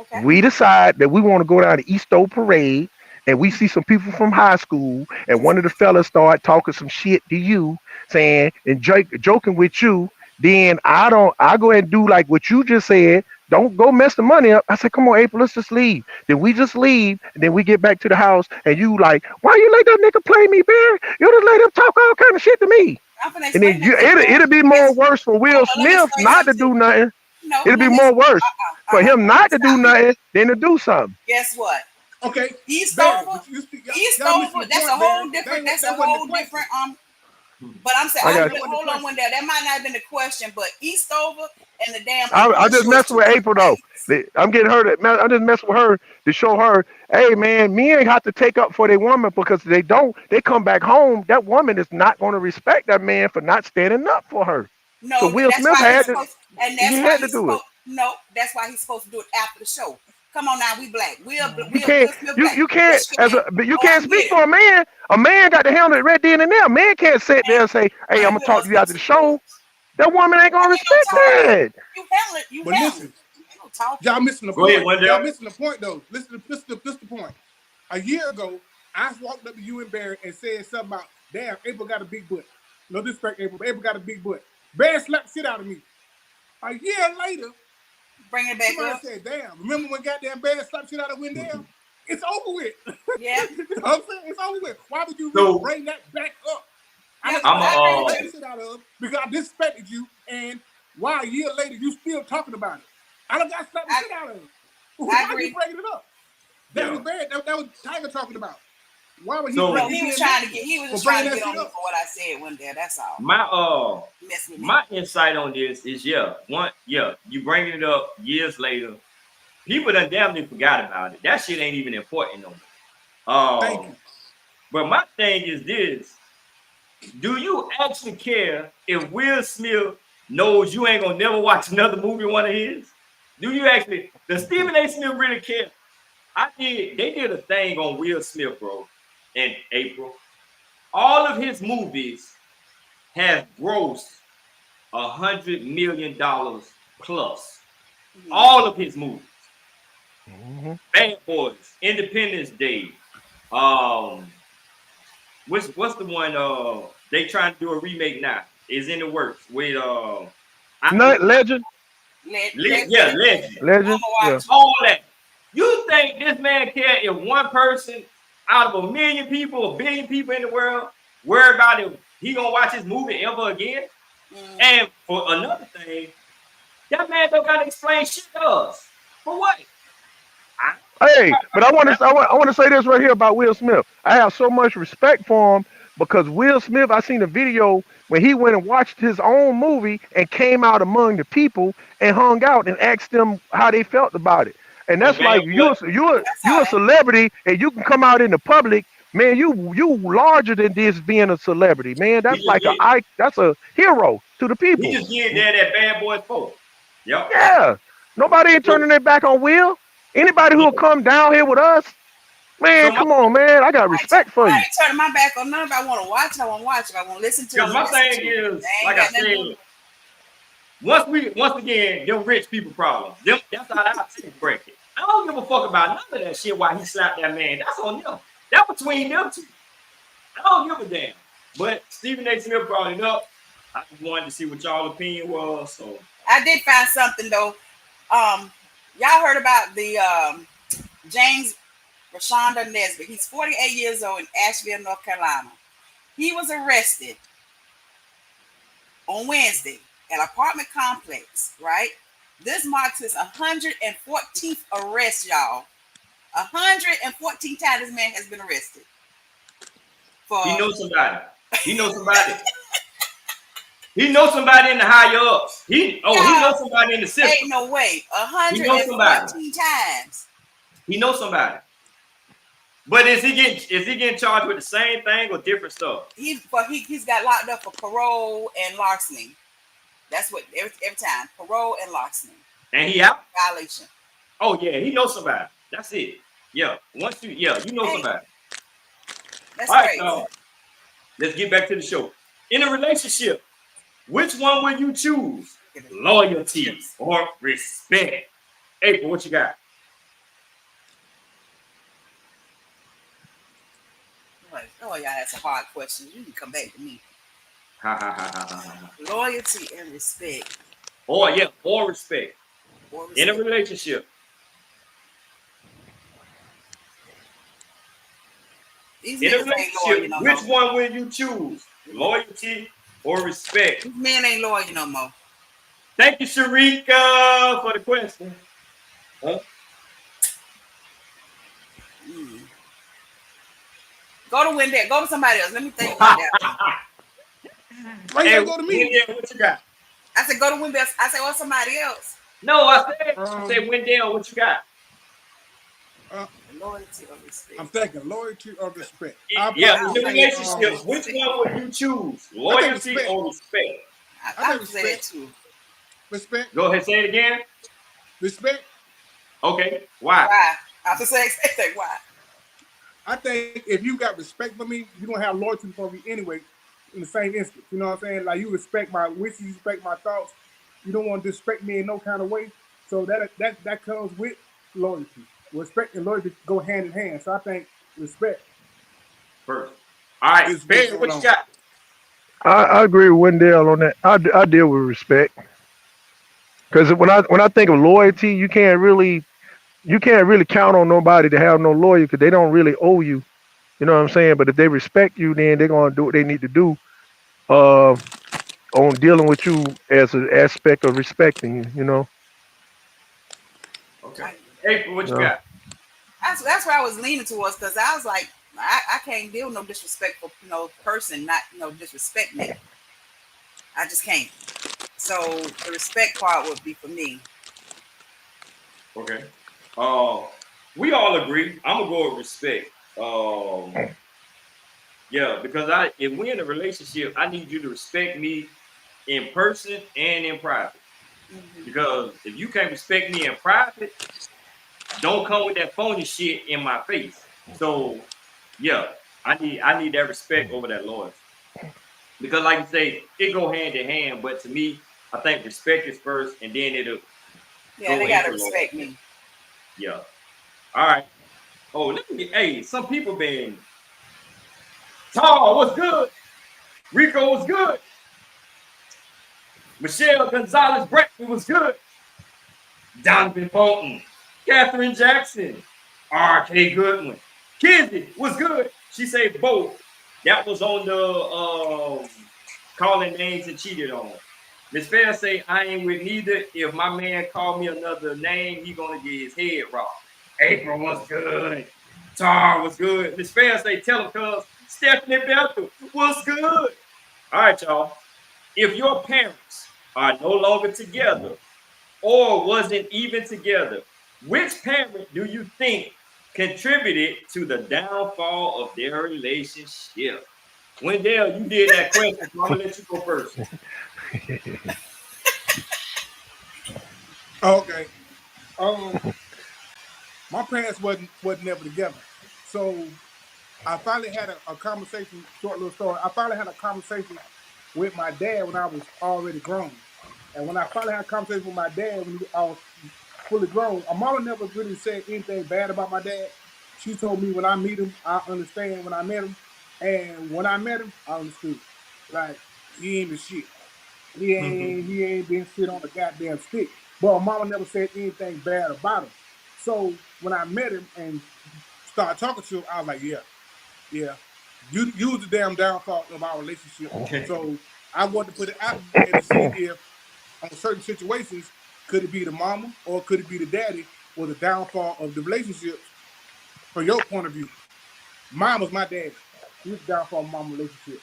Okay. We decide that we want to go down to Easto Parade, and we see some people from high school, and one of the fellas start talking some shit to you, saying and joking with you. Then I go ahead and do like what you just said. Don't go mess the money up. I said, come on, April, let's just leave. Then we just leave, and then we get back to the house, and you like, why you let that nigga play me, Bear? You just let him talk all kind of shit to me. And then it'll be more worse for Will Smith not to do nothing. It'll be more worse for him not to do nothing than to do something. Guess what? Okay, Eastover. That's a whole different. But I'm saying, hold on, one day. That might not have been the question, but Eastover and the damn. I just messing with April though. I'm getting her. I just mess with her to show her, hey man, men have to take up for their woman, because they don't. They come back home. That woman is not going to respect that man for not standing up for her. No, so Will Smith had to do it. No, that's why he's supposed to do it after the show. Come on now, we black. You can't speak for a man. A man got to handle it right then and there. A man can't sit there and say, hey, I'm going to talk to you after the show. That woman ain't going to respect that. You handle it. You handle it. Y'all missing the point. Y'all missing the point, though. Listen to the point. A year ago, I walked up to you and Barry and said something about, damn, April got a big butt. No disrespect, April, but April got a big butt. Barry slapped the shit out of me. A year later, Bring it back somebody up. said, damn, remember when goddamn Barry slapped shit out of Wendell? It's over with. Yeah. You know what I'm saying? It's over with. Why would you So- bring that back up? Yeah, I I'm slap the shit out of him because I disrespected you, and why a year later you still talking about it? I done got slapped the shit out of him. Why are agree. you bringing it up? That Yeah. was bad. That was Tiger talking about. Why would he? So- No, he was trying to get. He was just For trying to bringing get that on shit me for what I said one day. That's all. Mess with me. My insight on this is you bringing it up years later. People done damn near forgot about it. That shit ain't even important no more. Thank you. But my thing is this: do you actually care if Will Smith knows you ain't gonna never watch another movie one of his? Do you actually? Does Stephen A. Smith really care? They did a thing on Will Smith, bro, in April. All of his movies have grossed $100 million plus. Mhm. All of his movies. Mm-hmm. Bad Boys, Independence Day. What's the one? They trying to do a remake now. Is in the works with Legend. Legend. Legend. I'ma Yeah. watch. All that. You think this man care if one person out of a million people, a billion people in the world, worry about if he gonna watch his movie ever again? Mhm. And for another thing, that man don't gotta explain shit to us. For what? Hey, but I want to say this right here about Will Smith. I have so much respect for him because Will Smith. I seen a video when he went and watched his own movie and came out among the people and hung out and asked them how they felt about it. And that's Okay, like what? you're a celebrity and you can come out in the public, man. You larger than this being a celebrity, man. That's just like did. that's a hero to the He people. just did that at Bad Boys 4. Yep. Yeah, nobody ain't turning their back on Will. Anybody who'll come down here with us, man, So come on, man. I got respect for I you. ain't turning my back on none. If I want to watch it, I want to watch it. If I want to listen to it, Because my listen thing to it. is, They ain't like I got nothing to do said, with it. once again, them rich people problems. That's how I break it. I don't give a fuck about none of that shit why he slapped that man. That's on them. That's between them two. I don't give a damn. But Stephen A. Smith brought it up. I just wanted to see what y'all opinion was. So I did find something though. Y'all heard about the James Rashonda Nesbitt. He's 48 years old in Asheville, North Carolina. He was arrested on Wednesday at an apartment complex, right? This marks his 114th arrest, y'all. 114 times this man has been arrested. he knows somebody. He knows somebody. He knows somebody in the higher ups. He knows somebody in the system. Ain't no way. He knows somebody. 114 times. He knows somebody. But is he getting charged with the same thing or different stuff? He's got locked up for parole and larceny. That's what every time. Parole and larceny. And he out? Violation. Oh yeah, he knows somebody. That's it. Yeah. You know somebody. That's All right, crazy. let's get back to the show. In a relationship, which one will you choose? Loyalty or respect? April, what you got? Oh, y'all, that's a hard question. You can come back to me. Ha ha ha ha ha. Loyalty and respect. Or respect. Or In a respect. relationship. These In a niggas ain't loyal relationship, no which more. one will you choose? Loyalty or respect? These men ain't loyal no more. Thank you, Sharika, for the question. Huh? Mm. Go to Wendell. Go to somebody else. Let me think about that. Why you Hey, gotta go to me? Wendell, what you got? I said, go to Wendell. I said, somebody else. No, I said Wendell, what you got? Loyalty or respect. I'm thinking loyalty or respect. Yeah, in a relationship, which one would you choose? Loyalty respect. or respect? I would say that too. Respect. Go ahead, say it again. Respect. Okay, why? Why? I have to say why. I think if you got respect for me, you don't have loyalty for me anyway. In the same instance, you know what I'm saying? Like you respect my wishes, you respect my thoughts. You don't want to disrespect me in no kind of way. So that comes with loyalty. Respect and loyalty go hand in hand. So I think respect. First. All right, It's Barry, going what on. you got? I agree with Wendell on that. I deal with respect because when I think of loyalty, you can't really count on nobody to have no loyalty because they don't really owe you. You know what I'm saying? But if they respect you, then they're gonna do what they need to do uh, on dealing with you as an aspect of respecting you. You know. Okay. I, April, what you Yeah. got? that's where I was leaning towards because I was like, I can't deal with no disrespectful, person, not disrespect me. I just can't. So the respect part would be for me. Okay. We all agree. I'm gonna go with respect. Yeah, because if we're in a relationship, I need you to respect me in person and in private. Hmm. Because if you can't respect me in private, don't come with that phony shit in my face. So yeah, I need that respect over that loyalty. Because like you say, it go hand in hand, but to me, I think respect is first and then it'll Yeah, go they gotta into respect loyalty. me. Yeah. All right. Oh, let me get hey, some people been Tall, what's good? Rico was good. Michelle Gonzalez Bradley was good. Donovan Fulton, Catherine Jackson, R.K. Goodwin. Kizzy was good. She said both. That was on the calling names and cheated on. Miss Fair say, I ain't with neither. If my man called me another name, he gonna get his head rocked. April was good. Tar was good. Miss Fair say, tell him cuz Stephanie Bethel was good. All right, y'all. If your parents are no longer together or wasn't even together, which parent do you think contributed to the downfall of their relationship? Wendell, you did that question, so I'm gonna let you go first. Okay. My parents wasn't never together. So I finally had a conversation, short little story. I finally had a conversation with my dad when I was already grown. And when I finally had a conversation with my dad when I was fully grown, my mama never really said anything bad about my dad. She told me when I meet him, I understand when I met him. And when I met him, I understood. Like, he ain't the shit. He ain't been shit on the goddamn stick. But my mama never said anything bad about him. So when I met him and started talking to him, I was like, yeah. You was the damn downfall of our relationship. So I wanted to put it out and to see if on certain situations, could it be the mama or could it be the daddy or the downfall of the relationships from your point of view? Mine was my daddy. He was the downfall of my relationship.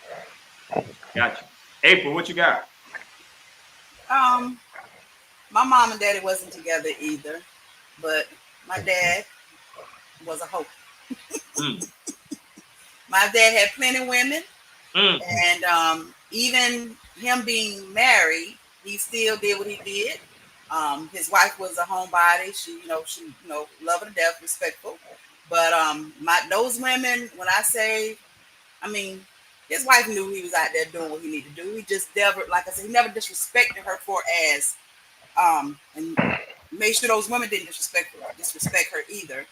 Gotcha. April, what you got? Um, my mom and daddy wasn't together either, but my dad was a hoe. Mm, My dad had plenty of women, mm. and even him being married, he still did what he did. His wife was a homebody. She loved her to death, respectful. But those women, when I say, I mean, his wife knew he was out there doing what he needed to do. He just never, like I said, he never disrespected her for as and made sure those women didn't disrespect her either.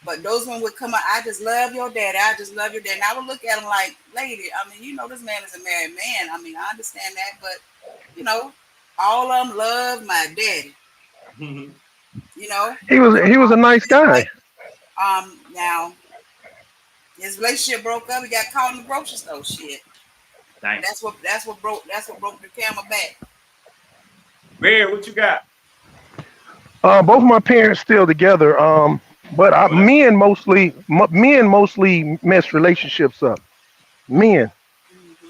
But those women would come out, I just love your daddy. I just love your dad. And I would look at him like, lady, I mean, this man is a married man. I mean, I understand that, but all of them love my daddy. You know, He was a nice his guy. wife, now his relationship broke up. He got caught in the grocery store. Shit. Thanks. That's what broke the camel back. Barry, what you got? Both my parents still together. But Oh, that's men mostly mess relationships up. Men, Hmm.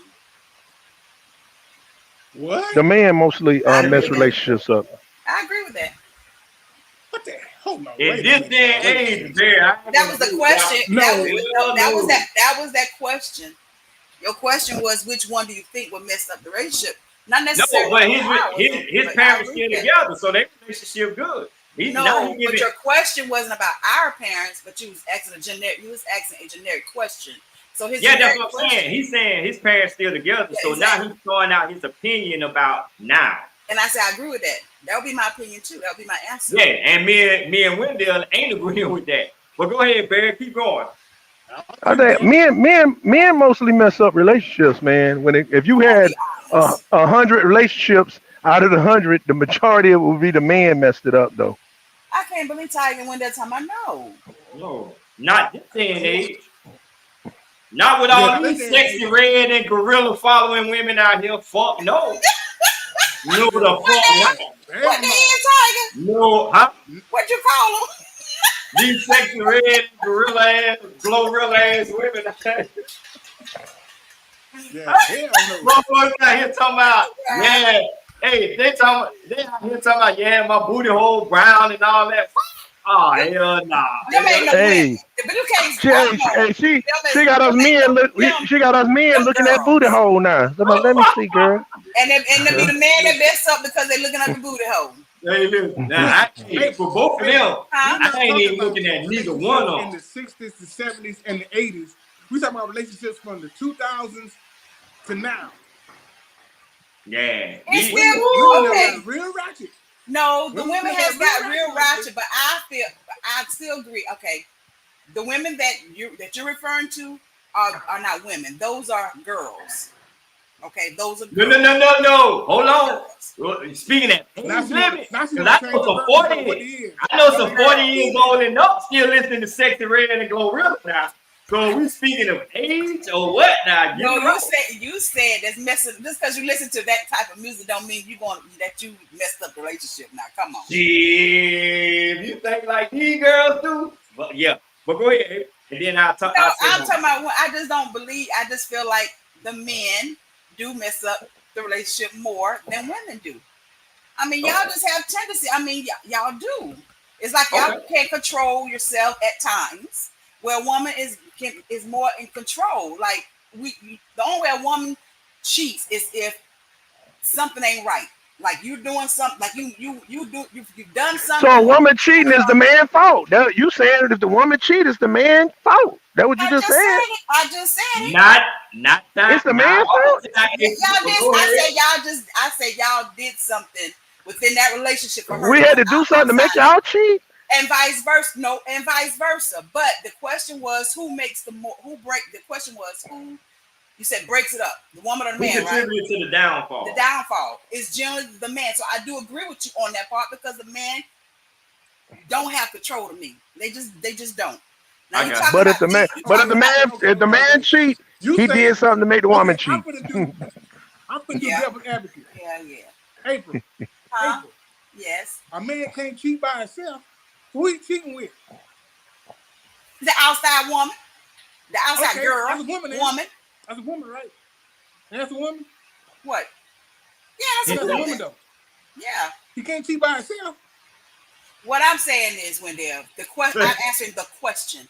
What? the man mostly I agree mess with that. relationships up. I agree with that. What the hold on, in wait a this minute day now. and Wait a age, minute. Barry, I ain't That gonna was the do question. that. That No. was no, that was No. that was that question. Your question was which one do you think would mess up the relationship? Not No, necessarily but ours, his but I parents agree still with that. together, so their relationship good. Now he No, but giving your question wasn't about our parents, but you was asking a generic question. So his yeah, that's generic what I'm saying. question, He's saying his parents still together, yeah, so now exactly. he's throwing out his opinion about now. And I said I agree with that. That would be my opinion too. That would be my answer. Yeah, and me and Wendell ain't agreeing with that. But go ahead, Barry, keep going. I think men mostly mess up relationships, man. If you I'm gonna had be honest. 100 relationships, out of the 100, the majority of it would be the man messed it up though. I can't believe Tiger went that time. I know. No, not this day and age. Not with Yeah, all not this these day and sexy age. red and gorilla following women out here. Fuck no. No, the What fuck the not. what the hell, Tiger? No, huh? What you call him? These sexy red, gorilla ass, glorilla ass women. Yeah, hell no. Motherfuckers out here talking about, yeah. Hey, they out here talking about, yeah, my booty hole brown and all that. Oh, hell nah. Them ain't no Hey, women. But you can't. she, I hey, don't she, know. hey, she, Them she is, got us them ain't men. no, Look, she got us men them looking at booty girls. hole now. Let me see, girl. And they be the man that mess up because they looking at the booty hole. Hey, listen, now, for both of them, Huh? I not ain't talking even about looking at neither relationships one of in them. the 60s, the 70s, and the 80s. We talking about relationships from the 2000s to now. Yeah. It's These- Women okay. are real ratchet. No, the Women women have has got real real ratchet. ratchet, but I still agree. Okay, the women that you're referring to are not women. Those are girls. Okay, those are girls. No. Hold on. Well, speaking of Now age she limit, now she because wanna I change know the some verbiage of 40 what it is. I know some Them 40 girls. years old and up still listening to Sexy Red and Glorilla now. So we speaking of age or what now? Get No, it right. you said that's messing. Just because you listen to that type of music, don't mean you messed up the relationship. Now, come on. Shit, you think like these girls do? Well, yeah. But go ahead. And then I'll talk. No, I'll say I'm more. talking about. I just don't believe. I just feel like the men do mess up the relationship more than women do. I mean, y'all just have tendency. I mean, y'all do. It's like y'all can't control yourself at times. Where a woman is more in control. Like the only way a woman cheats is if something ain't right. Like you doing something. Like you've done something. So a woman cheating is the man's fault. You saying that if the woman cheat, it's the man's fault. That what you just said? I just said it. Not that. It's the man's fault. I said y'all did something within that relationship for her. We had to do something to make y'all cheat. And vice versa. No, and vice versa. But the question was who break. The question was who you said breaks it up, the woman or the man, right? Contributed to the downfall. The downfall is generally the man. So I do agree with you on that part because the man don't have control of me. They just don't. Now you talking But about if the man cheat, he did something to make the woman cheat. I'm gonna do devil's advocate. Yeah. April. Huh? April. Yes. A man can't cheat by himself. Who he cheating with? The outside woman. The outside girl. That's a woman. That's a woman, right? That's a woman. What? Yeah, that's a woman though. Yeah. He can't cheat by himself. What I'm saying is, Wendell, I'm answering the question.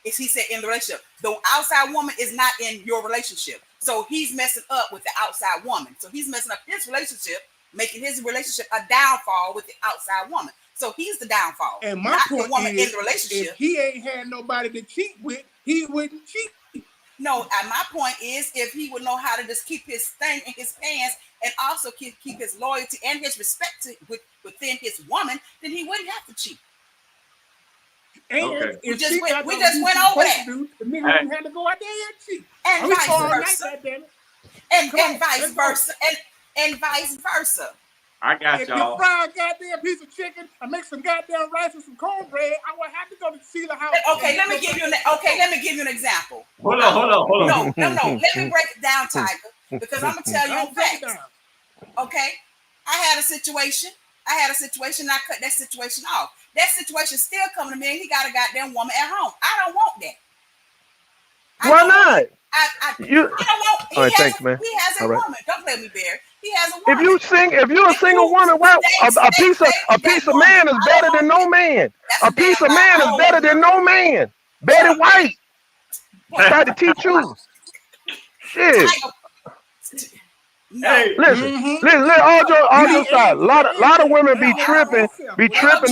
Is he said in the relationship, the outside woman is not in your relationship. So he's messing up with the outside woman. So he's messing up his relationship, making his relationship a downfall with the outside woman. So he's the downfall. And my not point the woman is, in the relationship. If he ain't had nobody to cheat with, he wouldn't cheat. No, my point is, if he would know how to just keep his thing in his pants and also keep his loyalty and his respect within his woman, then he wouldn't have to cheat. And we just went over that. The nigga wouldn't have to go out there and cheat. And vice versa. And vice versa. I got if y'all. you fry a goddamn piece of chicken and make some goddamn rice and some cornbread, I would have to go to Sheila house. Okay, let me give you an example. Hold on. No. Let me break it down, Tiger, because I'm gonna tell you on facts. Okay, I had a situation. I cut that situation off. That situation still coming to me, and he got a goddamn woman at home. I don't want that. Why not? I don't want. All right, thanks, man. He has a woman. Don't let me bear. He has a woman. If you're a single woman, a piece of man is better than no man. A piece of man is better than no man. Betty White tried to teach you. Shit. Hey, listen, all your side. A lot of women be tripping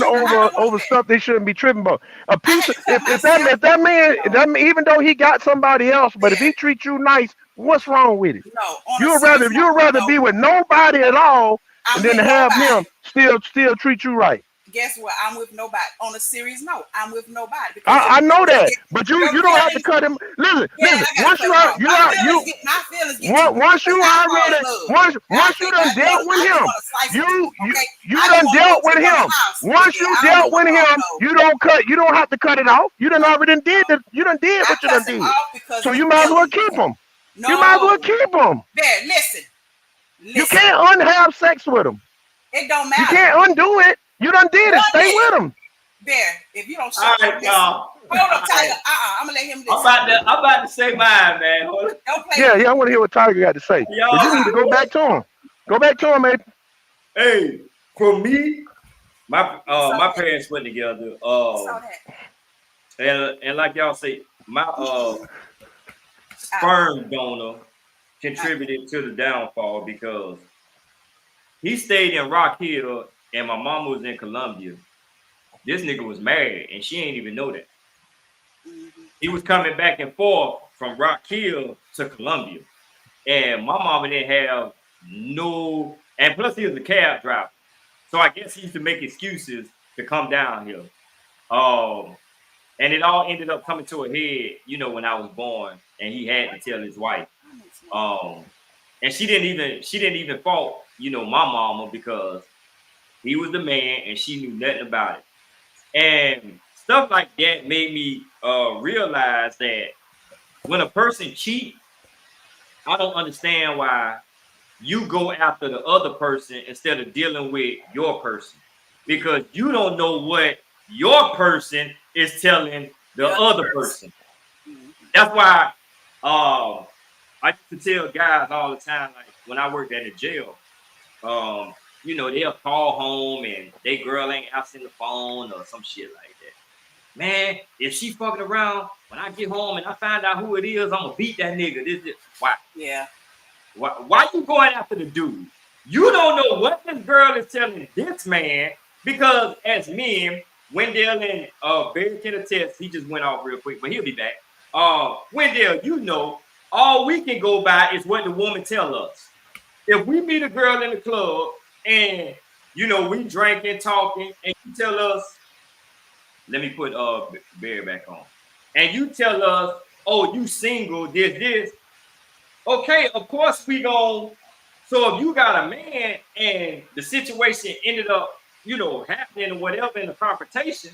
over stuff they shouldn't be tripping about. A piece of if that man, even though he got somebody else, but if he treats you nice, what's wrong with it? No, you'd rather be with nobody at all, and then have him still treat you right. guess what? I'm with nobody. On a serious note, I'm with nobody because I know that, but you your don't have to feelings- cut him. Listen, yeah, listen. I gotta Once cut you it are off. you My feelings get once you I fall already in love. once you done dealt with him, you I done just dealt wanna with go to him. the house. Once Yeah, you I don't dealt do with no him, no. you don't have to cut it off. You done already did I what you done cuss him did. off because So of the you might as well feelings. keep him. No, You might as well keep him. Bear, listen. You can't unhave sex with him. It don't You matter. can't undo it. You done did it. Done Stay it. with him. Bear, if you don't All shut right, up, y'all. hold up, Tiger. I'm gonna let him listen. I'm about to say mine, man. Hold on. Don't play. Yeah, I want to hear what Tiger got to say. But you need to go back to him. Go back to him, man. Hey, for me, my parents went together. Saw that. And like y'all say, my sperm donor contributed to the downfall because he stayed in Rock Hill and my mama was in Columbia. This nigga was married and she ain't even know that. He was coming back and forth from Rock Hill to Columbia. And my mama didn't have no, and plus he was a cab driver. So I guess he used to make excuses to come down here. And it all ended up coming to a head, you know, when I was born, and he had to tell his wife. And she didn't even fault, you know, my mama because he was the man and she knew nothing about it. And stuff like that made me realize that when a person cheats, I don't understand why you go after the other person instead of dealing with your person, because you don't know what your person is telling the other person. That's why I used to tell guys all the time, like when I worked at a jail, you know, they'll call home and they girl ain't answering the phone or some shit like that. Man, if she fucking around, when I get home and I find out who it is, I'm gonna beat that nigga. This. Why? Yeah. Why you going after the dude? You don't know what this girl is telling this man, because as men, Wendell and Barry can attest, he just went off real quick, but he'll be back. Wendell, you know, all we can go by is what the woman tell us. If we meet a girl in the club and you know we drinking, talking, and you tell us, let me put Barry back on, and you tell us, oh, you single, this. Okay, of course we gon'. So if you got a man and the situation ended up, you know, happening or whatever in the confrontation,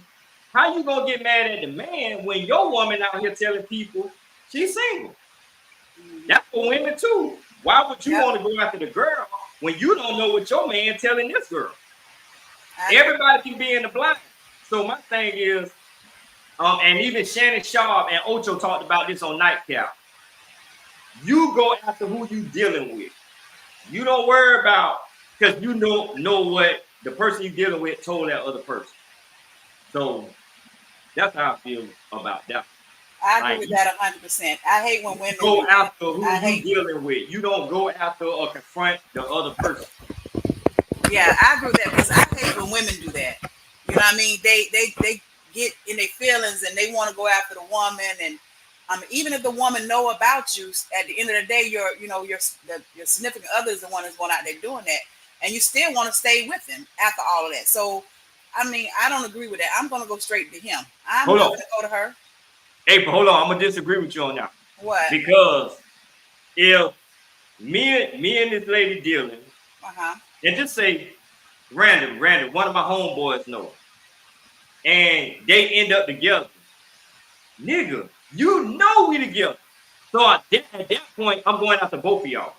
how you gonna get mad at the man when your woman out here telling people she's single? That's for women too. Why would you want to go after the girl when you don't know what your man telling this girl? Everybody can be in the blind. So my thing is, and even Shannon Sharp and Ocho talked about this on Nightcap. You go after who you dealing with. You don't worry about, because you know what the person you dealing with told that other person. So that's how I feel about that. I agree with that 100%. I hate when women go after who you dealing with. You don't go after or confront the other person. Yeah, I agree with that because I hate when women do that. You know what I mean? They get in their feelings and they want to go after the woman, and even if the woman know about you, at the end of the day, your significant other is the one that's going out there doing that, and you still want to stay with him after all of that. So, I mean, I don't agree with that. I'm going to go straight to him. I'm not going to go to her. April, hold on. I'm going to disagree with you on that. What? Because if me and this lady dealing, and just say random, one of my homeboys know, and they end up together, nigga, you know we together. So at that point, I'm going after both of y'all.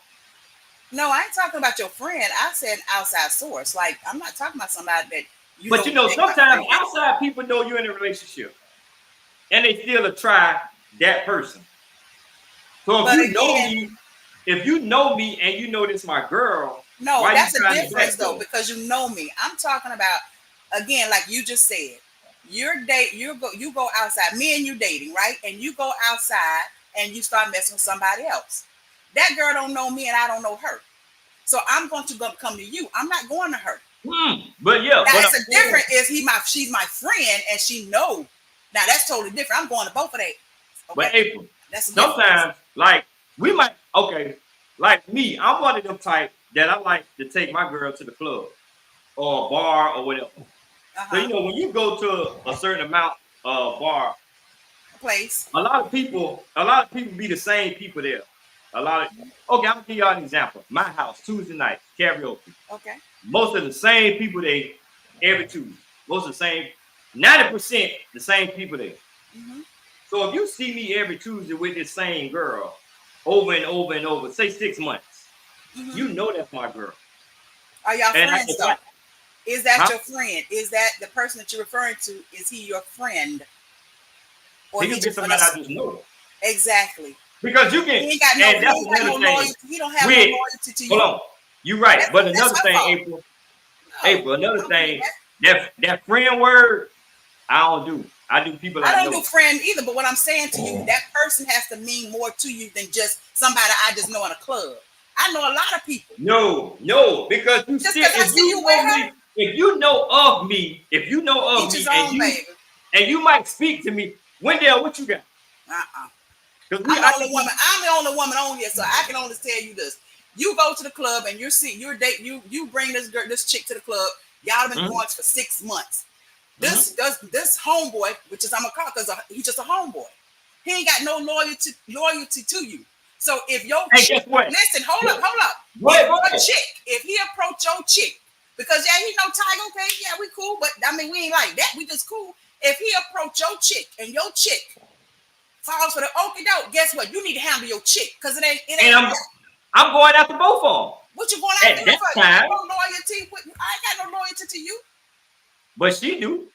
No, I ain't talking about your friend. I said outside source. Like, I'm not talking about somebody that you. But you know, sometimes outside people know you're in a relationship, and they still try that person. So if you know me and you know this my girl, no, that's a difference though, because you know me. I'm talking about, again, like you just said, you go outside, me and you dating, right? And you go outside and you start messing with somebody else. That girl don't know me and I don't know her. So I'm going to come to you. I'm not going to her. But yeah, that's a difference. She's my friend and she know. Now that's totally different. I'm going to both of that. Okay? But April, sometimes like we might like me, I'm one of them type that I like to take my girl to the club or a bar or whatever. So you know when you go to a certain amount of bar, place. a lot of people be the same people there. Okay, I'll give y'all an example. My house, Tuesday night, karaoke. Okay. Most of the same people there every Tuesday. Most of the same, 90% the same people there. Mm-hmm. So if you see me every Tuesday with this same girl over and over and over, say 6 months, you know that's my girl. Are y'all friends though? Is that your friend? Is that the person that you're referring to? Is he your friend? Or he just somebody I just know. Exactly. Because you can. He ain't got no loyalty. He don't have no loyalty to you. Hold on. You're right. But another thing, April, another thing, that friend word, I don't do. I do people I don't do friend either, but what I'm saying to you, that person has to mean more to you than just somebody I just know in a club. I know a lot of people. No, because you just because I see you with her. If you know of me, and you might speak to me, Wendell, what you got? I'm the only woman on here, so I can only tell you this. You go to the club and you bring this chick to the club. Y'all have been going for 6 months. This homeboy, which is I'm a call because he's just a homeboy. He ain't got no loyalty to you. So if your chick, listen, hold up. If he approach your chick, because he know Tiger, okay, yeah, we cool, but I mean we ain't like that. We just cool. If he approach your chick and your chick falls for the okie doke, guess what? You need to handle your chick because it ain't. I'm going after both of them. What you going after them for? I ain't got no loyalty to you. But she do.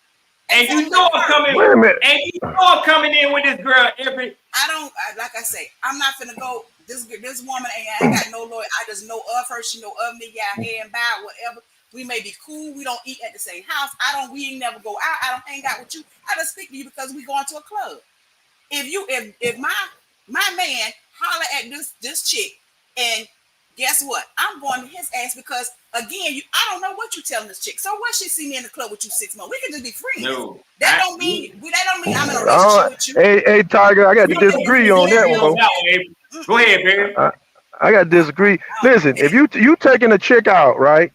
And you know I'm coming. Wait a minute. And you know I'm coming in with this girl every. Like I say, I'm not finna go. This woman ain't got no loyalty. I just know of her. She know of me. Yeah, hey and bye, whatever. We may be cool. We don't eat at the same house. We ain't never go out. I don't hang out with you. I just speak to you because we going to a club. If my man holler at this chick, and guess what? I'm going to his ass because again, I don't know what you telling this chick. So what she see me in the club with you 6 months? We can just be friends. No, that don't mean I'm in a relationship with you. Hey, Tiger, I got to disagree on that one. Go ahead, baby. I got to disagree. Listen, if you taking a chick out, right,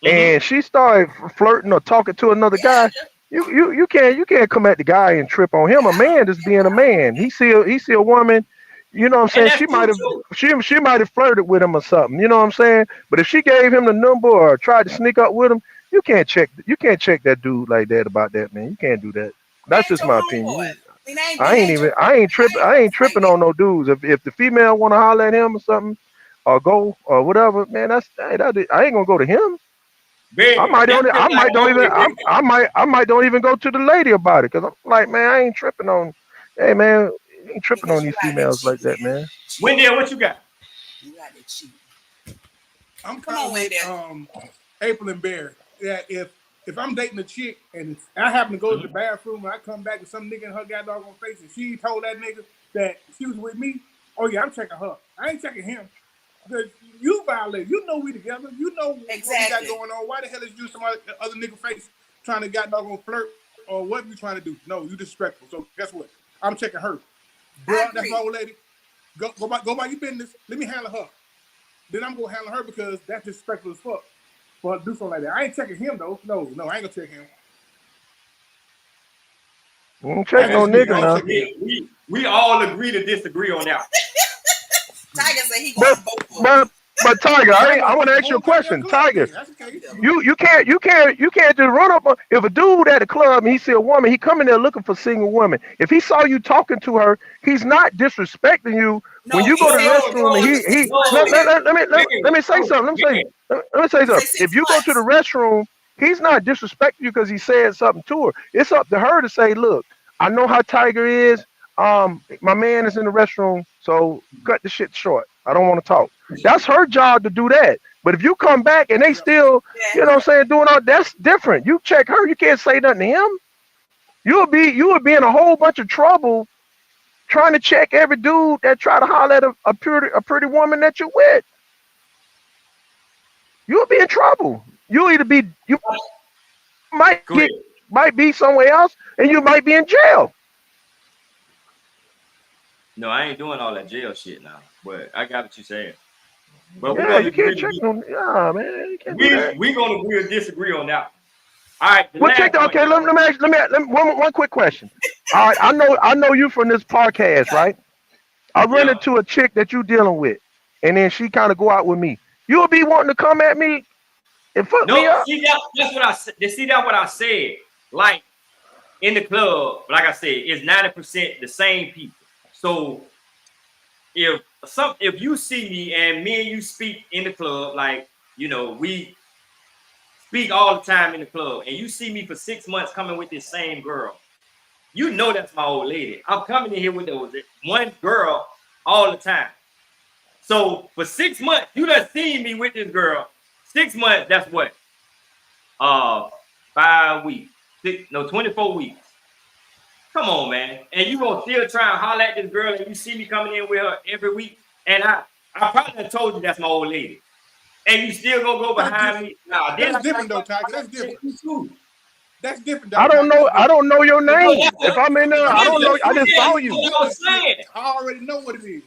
and she started flirting or talking to another guy. You can't come at the guy and trip on him. A man just being a man. He see a woman, you know what I'm saying? She might have flirted with him or something, you know what I'm saying? But if she gave him the number or tried to sneak up with him, you can't check that dude like that about that, man. You can't do that. That's just my opinion. I ain't tripping on no dudes. If the female want to holler at him or something or go or whatever, man, I ain't gonna go to him. Baby, I might don't even go to the lady about it because I'm like, man, I ain't tripping on. Hey, man, you ain't tripping on these females like that, man. Wendell, what you got? You got that cheat. I'm coming with April and Barry. Yeah, if I'm dating a chick and I happen to go to the bathroom and I come back and some nigga in her goddamn face and she told that nigga that she was with me, oh yeah, I'm checking her. I ain't checking him. Because you violate. You know we together. You know what we got going on. Why the hell is you somebody other nigga face trying to goddamn flirt or what you trying to do? No, you disrespectful. So guess what? I'm checking her. Bro, that's my old lady. Go by your business. Let me handle her. Then I'm gonna handle her because that's disrespectful as fuck. For her to do something like that. I ain't checking him though. No, I ain't gonna check him. Don't check no nigga now. We all agree to disagree on that. Tiger said he going but Tiger, I want to ask you a question. Tiger, you can't just run up if a dude at a club and he see a woman, he come in there looking for single women. If he saw you talking to her, he's not disrespecting you. No, when you go to the restroom and let me say something. Let me say something. If you go to the restroom, he's not disrespecting you because he said something to her. It's up to her to say, look, I know how Tiger is. My man is in the restroom, so cut the shit short. I don't want to talk. That's her job to do that. But if you come back and they still, you know what I'm saying, doing all that's different. You check her, you can't say nothing to him. You would be in a whole bunch of trouble trying to check every dude that try to holler at a pretty woman that you're with. You'll be in trouble. You might be somewhere else and you might be in jail. No, I ain't doing all that jail shit now. But I got what you're saying. But yeah, you can't check on. Yeah, man, you can't do that. We're gonna agree or disagree on that. All right. The Well, last check. one. Okay, let me one quick question. All right, I know you from this podcast, right? I run Yeah. into a chick that you dealing with, and then she kind of go out with me. You'll be wanting to come at me and fuck me No, up. see that's what I said. See that what I said. Like in the club, like I said, it's 90% the same people. So if you see me and me and you speak in the club, like we speak all the time in the club, and you see me for 6 months coming with this same girl, you know that's my old lady. I'm coming in here with those one girl all the time. So for 6 months, you done seen me with this girl. 6 months, that's what? 5 weeks. 24 weeks. Come on, man. And you gonna still try and holler at this girl and you see me coming in with her every week. And I probably done told you that's my old lady. And you still gonna go behind me. Nah, That's different though, Tiger. That's different. That's different. I don't know. I don't know your name. No, If I'm in there, I don't know. I just saw you. That's what I was saying. I already know what it is.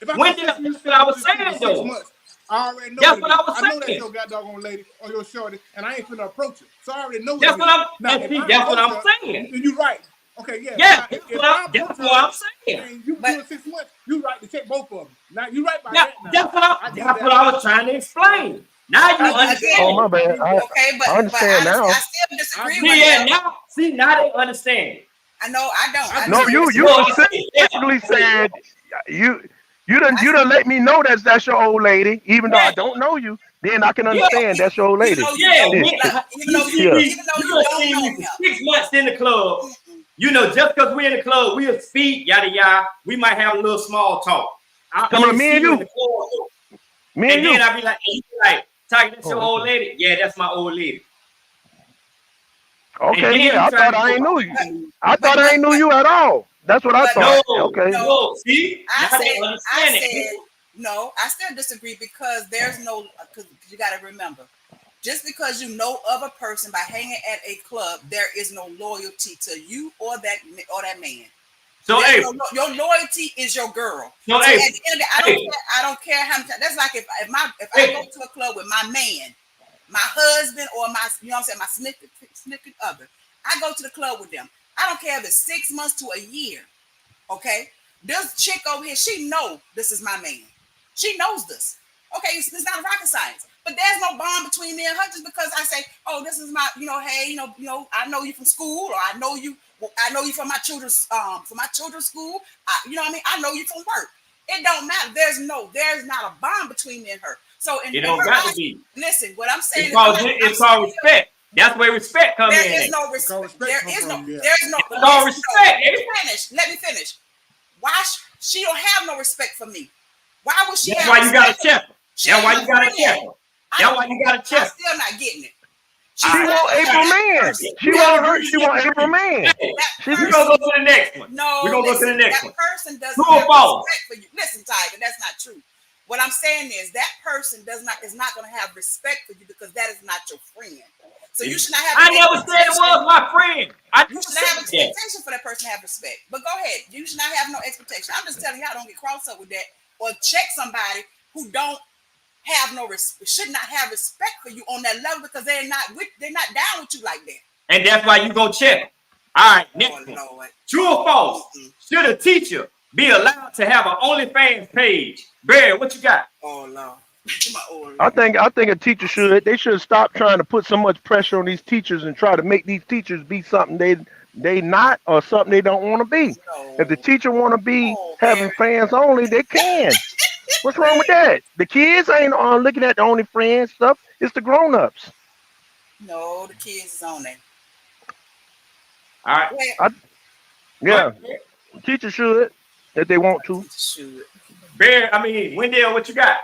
If When did that's what I was saying for 6 though? months, I already know That's what what I it is. was I know that's saying. your goddamn lady or your shorty, and I ain't finna approach it. So I already know what That's it what is. I'm Now, if I that's what approach I'm her, saying. then you're right. Okay, yeah. Yeah, Now, that's if what I I'm approach her saying. and you But- doing 6 months, you right to check both of them. Now you right by Yeah, that. Now. that's what I was trying to explain. Now you understand. Oh my bad. Okay, but I understand I now. still disagree See, with Yeah, you. now they understand. I know I don't. I No, just- you No, specifically said you done let me know that's your old lady, even though I don't know you. Then I can understand that's your old lady. Yeah, even though you Yeah. don't know me him. for 6 months in the club. Just because we're in the club, we'll speak, yada yada. We might have a little small talk. I Come on, only me see and you you. in the club. Me and And then you. I be like, Tiger, that's your Oh, old okay. lady? Yeah, that's my old lady. Okay, yeah. I thought I ain't knew you. I But thought I ain't knew you at all. That's what I but- thought. No, Okay. no, see? I Now they said understand it. no. I still disagree because there's no. Because you got to remember, just because you know of a person by hanging at a club, there is no loyalty to you or that man. So, There's hey, your loyalty is your girl. So, So hey, at the end of the day, I don't care how many times. That's like if I go to a club with my man, my husband, or my my significant other. I go to the club with them. I don't care if it's 6 months to a year. Okay, this chick over here, she know this is my man. She knows this. Okay, it's not rocket science. But there's no bond between me and her just because I say, oh, this is my, hey, I know you from school, or I know you from my children's school. You know what I mean? I know you from work. It don't matter. There's not a bond between me and her. So it don't got to be. Listen, what I'm saying It's called respect. That's where respect comes in. there is no respect. There is no. It's called respect. Let me finish. Why she don't have no respect for me? Why would she? That's why you got to check her. That's why you got to check her. That's why you got to check her. I'm still not getting it. She want April Man. She want April Man. We're gonna go to the next one. No, we're gonna go to the next one. That person doesn't True or have false? respect for you. Listen, Tiger, that's not true. What I'm saying is that person is not going to have respect for you because that is not your friend. So you should not have. I never said it was my friend. You should not have expectation for that person to have respect. But go ahead. You should not have no expectation. I'm just telling y'all, don't get crossed up with that or check somebody who should not have respect for you on that level because they're not down with you like that. And that's why you gonna check. All right, next one. Lord. True or false? Should a teacher be allowed to have an OnlyFans page? Barry, what you got? Oh Lord. I think a teacher should. They should stop trying to put so much pressure on these teachers and try to make these teachers be something they not or something they don't want to be. If the teacher want to be having fans only, they can. What's wrong with that? The kids ain't looking at the OnlyFans stuff. It's the grown-ups. No, the kids is on there. All right. Yeah, teachers should if they want to. Shoot. Barry, Wendell, what you got?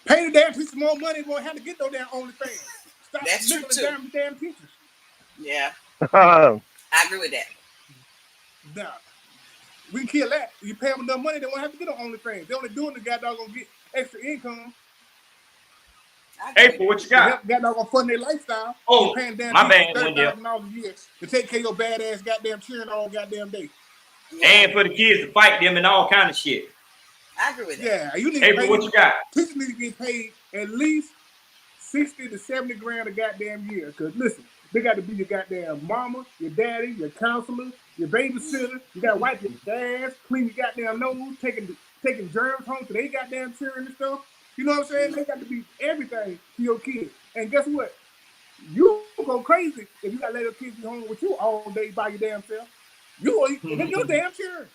Pay the damn teachers more money, won't have to get no damn OnlyFans. Stop That's true, looking at damn teachers. Yeah, Uh, I agree with that. Nah, we can kill that. You pay them enough money, they won't have to get on OnlyFans. They only doing the guy dog gonna get extra income. April, what you got? Guy dog gonna fund their lifestyle. Oh, paying damn my bad, $30,000 a year to take care of your badass goddamn cheering all goddamn day. Yeah, And for the kids to fight them and all kind of shit. I agree with that. Yeah, you need April, to what pay. you got? Teachers need to get paid at least 60 to 70 grand a goddamn year. Because listen, they got to be your goddamn mama, your daddy, your counselor, your babysitter. You got to wipe your ass, clean your goddamn nose, taking germs home to they goddamn children and stuff. You know what I'm saying? They got to be everything to your kids. And guess what? You go crazy if you got to let your kids be home with you all day by your damn self. They're your damn children.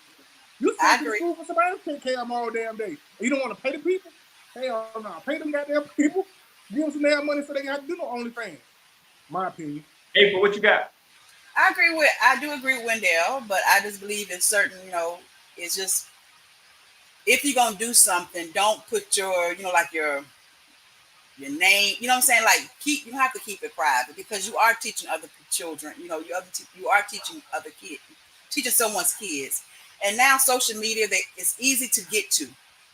You I still be agree. school for somebody else to take care of them all damn day. And you don't want to pay the people? Hell no. Pay them goddamn people. Give them some damn money so they can have to do no OnlyFans. My opinion. April, what you got? I do agree with Wendell, but I just believe in certain, it's just, if you're going to do something, don't put your, like your name, you know what I'm saying? Like you have to keep it private because you are teaching other children, you are teaching other kids, teaching someone's kids. And now social media, it's easy to get to.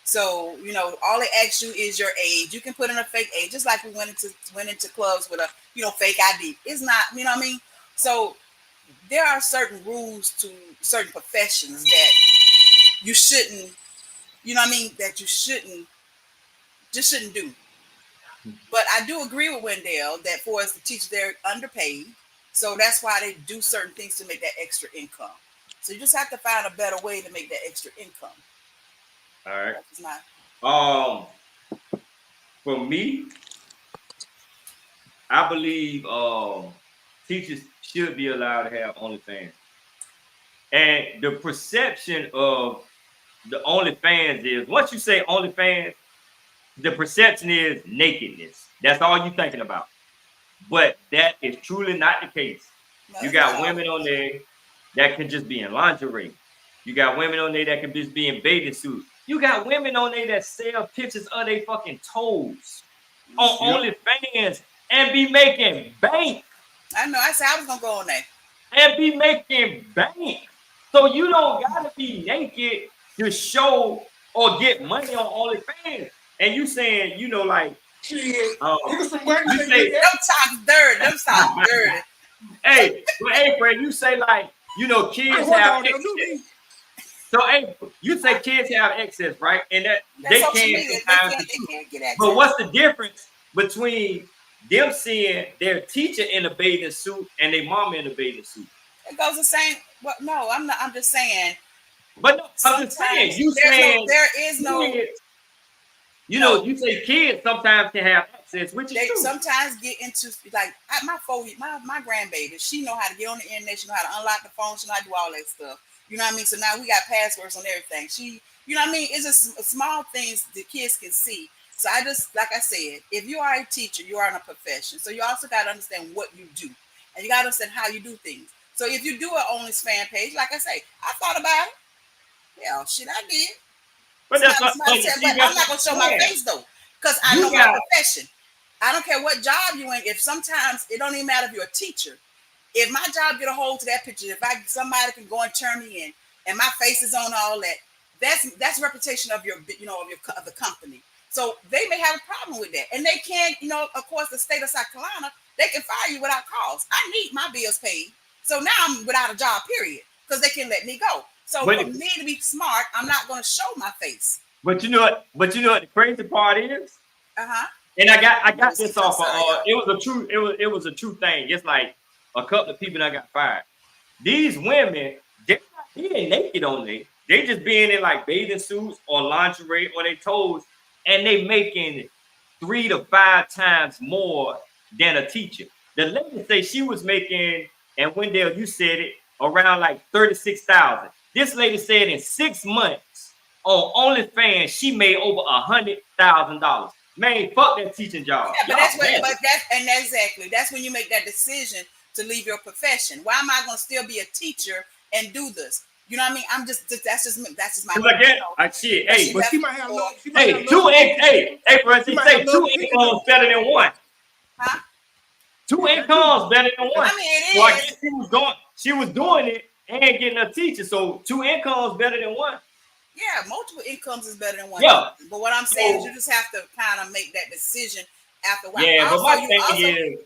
So, all they ask you is your age. You can put in a fake age, just like we went into clubs with a, fake ID. It's not, you know what I mean? So there are certain rules to certain professions that you shouldn't, that you shouldn't do. But I do agree with Wendell that for us, the teachers, they're underpaid. So that's why they do certain things to make that extra income. So you just have to find a better way to make that extra income. All right. That's not. For me, I believe teachers should be allowed to have OnlyFans. And the perception of the OnlyFans is, once you say OnlyFans, the perception is nakedness. That's all you're thinking about. But that is truly not the case. No, you got women on there that can just be in lingerie. You got women on there that can just be in bathing suits. You got women on there that sell pictures of their fucking toes on OnlyFans and be making bank. I know. I said I was gonna go on there. And be making bank. So you don't gotta be naked to show or get money on OnlyFans. And you saying, like, Shit. you Them say, talk dirty. Them talk dirty. hey, Fred, you say like, kids have access. So, hey, you say kids have access, right? And that they can't get access. But what's the difference between them seeing their teacher in a bathing suit and their mama in a bathing suit? It goes the same. Well, no, I'm not. I'm just saying. But no, I'm just saying. There is no. Kids, you say kids sometimes can have access, which is true. Sometimes get into like my grandbaby. She know how to get on the internet. She know how to unlock the phone. She know how to do all that stuff. You know what I mean? So now we got passwords on everything. She, you know what I mean? It's just small things the kids can see. So I just, like I said, if you are a teacher, you are in a profession. So you also got to understand what you do. And you got to understand how you do things. So if you do an OnlyFans page, like I say, I thought about it. Yeah, shit, I did. But but I'm not going to show my face, though. Because I know my profession. I don't care what job you in. If sometimes, it don't even matter if you're a teacher. If my job get a hold to that picture, if somebody can go and turn me in, and my face is on all that, that's reputation of your, of the company. So they may have a problem with that, and they can't, of course, the state of South Carolina, they can fire you without cause. I need my bills paid, so now I'm without a job, period, because they can let me go. So for me to be smart, I'm not going to show my face. But you know what? The crazy part is. And I got this off of. It was a true thing. It's like a couple of people that got fired. These women, they ain't naked on there. They just being in like bathing suits or lingerie or their toes, and they making 3 to 5 times more than a teacher. The lady say she was making, and Wendell, you said it, around like 36,000. This lady said in 6 months on OnlyFans she made over $100,000. Man, fuck that teaching job. Yeah, that's when you make that decision to leave your profession. Why am I going to still be a teacher and do this? You know what I mean? That's just my. Again, shit. Hey, but she might have love. Bro, she say 2 incomes better than 1. Huh? 2 incomes better than 1. I mean, it is. So I guess she was doing it and getting a teacher. So 2 incomes better than 1. Yeah, multiple incomes is better than 1. Yeah. But what I'm saying is you just have to kind of make that decision after a while. Yeah, but my thing is,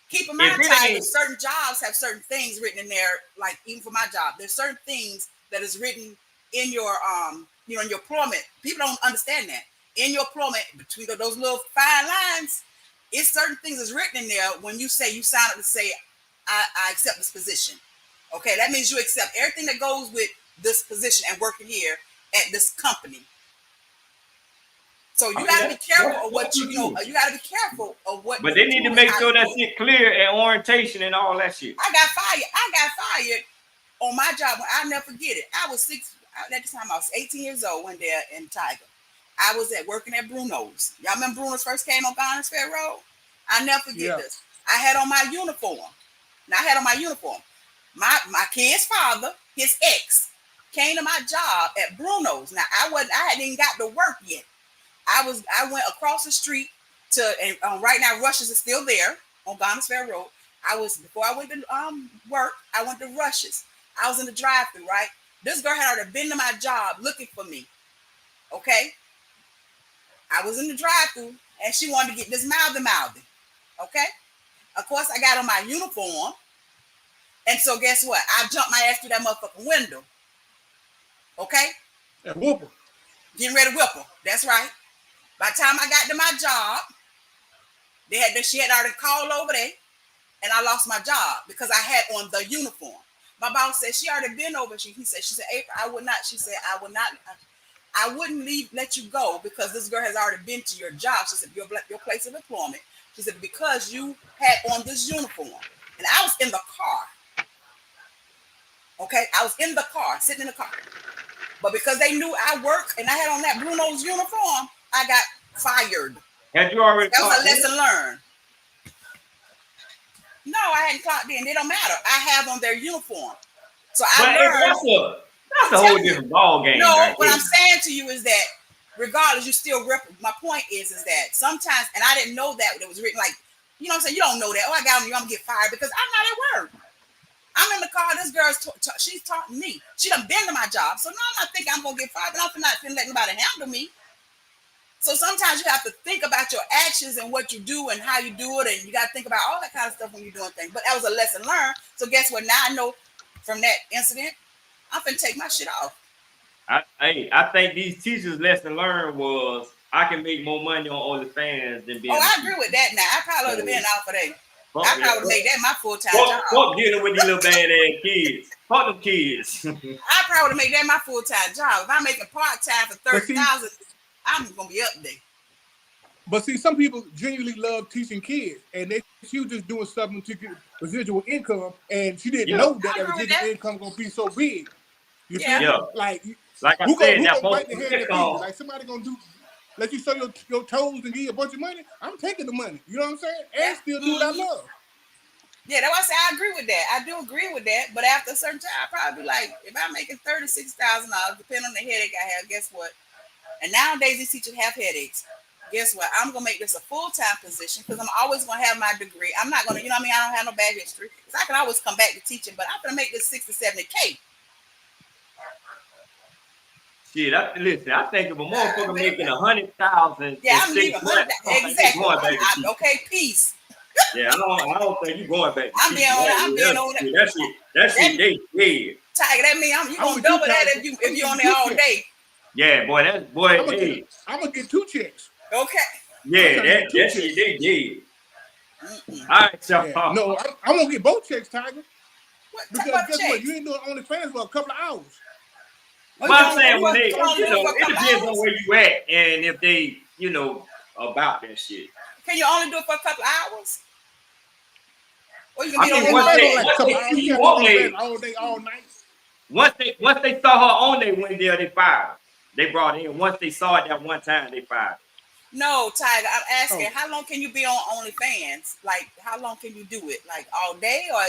keep in mind, that certain jobs have certain things written in there. Like even for my job, there's certain things that is written in your in your employment. People don't understand that in your employment between those little fine lines. it's certain things that's written in there when you say you sign up to say, I accept this position. Okay, that means you accept everything that goes with this position and working here at this company. So you got to be careful of what you know. You got to be careful of what. But they need to make sure that shit clear at orientation and all that shit. I got fired on my job. I'll never forget it. I was at the time I was 18 years old one day in Tiger. I was working at Bruno's. Y'all remember Bruno's first came on Garners Fair Road? I'll never forget this. I had on my uniform. Now I had on my uniform. My kid's father, his ex, came to my job at Bruno's. Now I hadn't even got to work yet. I went across the street to, and right now Rush's is still there on Garners Fair Road. Before I went to work, I went to Rush's. I was in the drive-thru, right? This girl had already been to my job looking for me. Okay? I was in the drive-thru and she wanted to get this mouthy. Okay? Of course, I got on my uniform. And so guess what? I jumped my ass through that motherfucking window. Okay? And whoop her. Getting ready to whip her. That's right. By the time I got to my job, she had already called over there, and I lost my job because I had on the uniform. My boss said she already been over. She said, April, I would not. She said, I wouldn't let you go because this girl has already been to your job. She said, your place of employment. She said, because you had on this uniform. And I was in the car. Okay, I was in the car, sitting in the car. But because they knew I worked and I had on that Bruno's uniform, I got fired. Had you already? That was a lesson learned. No, I hadn't clocked in. It don't matter. I have on their uniform. So I learned. That's a whole different ball game. No, right what there. I'm saying to you is that regardless, you still my point is that sometimes, and I didn't know that it was written like, you know what I'm saying? You don't know that. Oh, I got on you, I'm gonna get fired because I'm not at work. I'm in the car. This girl's she's talking to me. She done been to my job. So now I'm not thinking I'm gonna get fired, but I'm not finna let nobody handle me. So sometimes you have to think about your actions and what you do and how you do it, and you got to think about all that kind of stuff when you're doing things. But that was a lesson learned. So guess what? Now I know from that incident, I'm finna take my shit off. I think these teachers' lesson learned was I can make more money on OnlyFans than being. Oh, I agree with that. Now I probably would have been out for that. I probably would make that my full-time job. Fuck dealing with these little badass kids. Fuck them kids. I probably would make that my full-time job. If I'm making part-time for $30,000, I'm gonna be up there. But see, some people genuinely love teaching kids, and she was just doing something to get residual income, and she didn't know that residual income gonna be so big. You feel me? Like I who said, gonna bite the head of the like somebody gonna let you show your toes and give you a bunch of money? I'm taking the money. You know what I'm saying? And still do what I love. Yeah, that's why I say I agree with that. I do agree with that. But after a certain time, I probably be like, if I'm making $36,000, depending on the headache I have, guess what? And nowadays these teachers have headaches. Guess what? I'm gonna make this a full-time position because I'm always gonna have my degree. I'm not gonna, you know what I mean? I don't have no bad history. Because I can always come back to teaching, but I'm gonna make this 60, 70K. Shit, listen, I think if a motherfucker making 100,000, I'm leaving 100,000. Exactly. Okay, peace. Yeah, I don't think you going back. I'm being on that. That's it. They Tiger, that mean you gonna double that if you on there all day. Yeah, boy, I'm gonna get 2 checks. Okay. Yeah, that's it. They did. All right, y'all. Yeah. No, I'm gonna get both checks, Tiger. Because guess checks? what? You ain't doing OnlyFans for a couple of hours. Well, I'm saying when it depends on where you at and if they, about that shit. Can you only do it for a couple of hours? Or you I can mean, all day, all night. Once they saw her on their window, they fired. They brought in. Once they saw it that one time, they fired. No, Tiger, I'm asking, how long can you be on OnlyFans? Like, how long can you do it? Like all day, or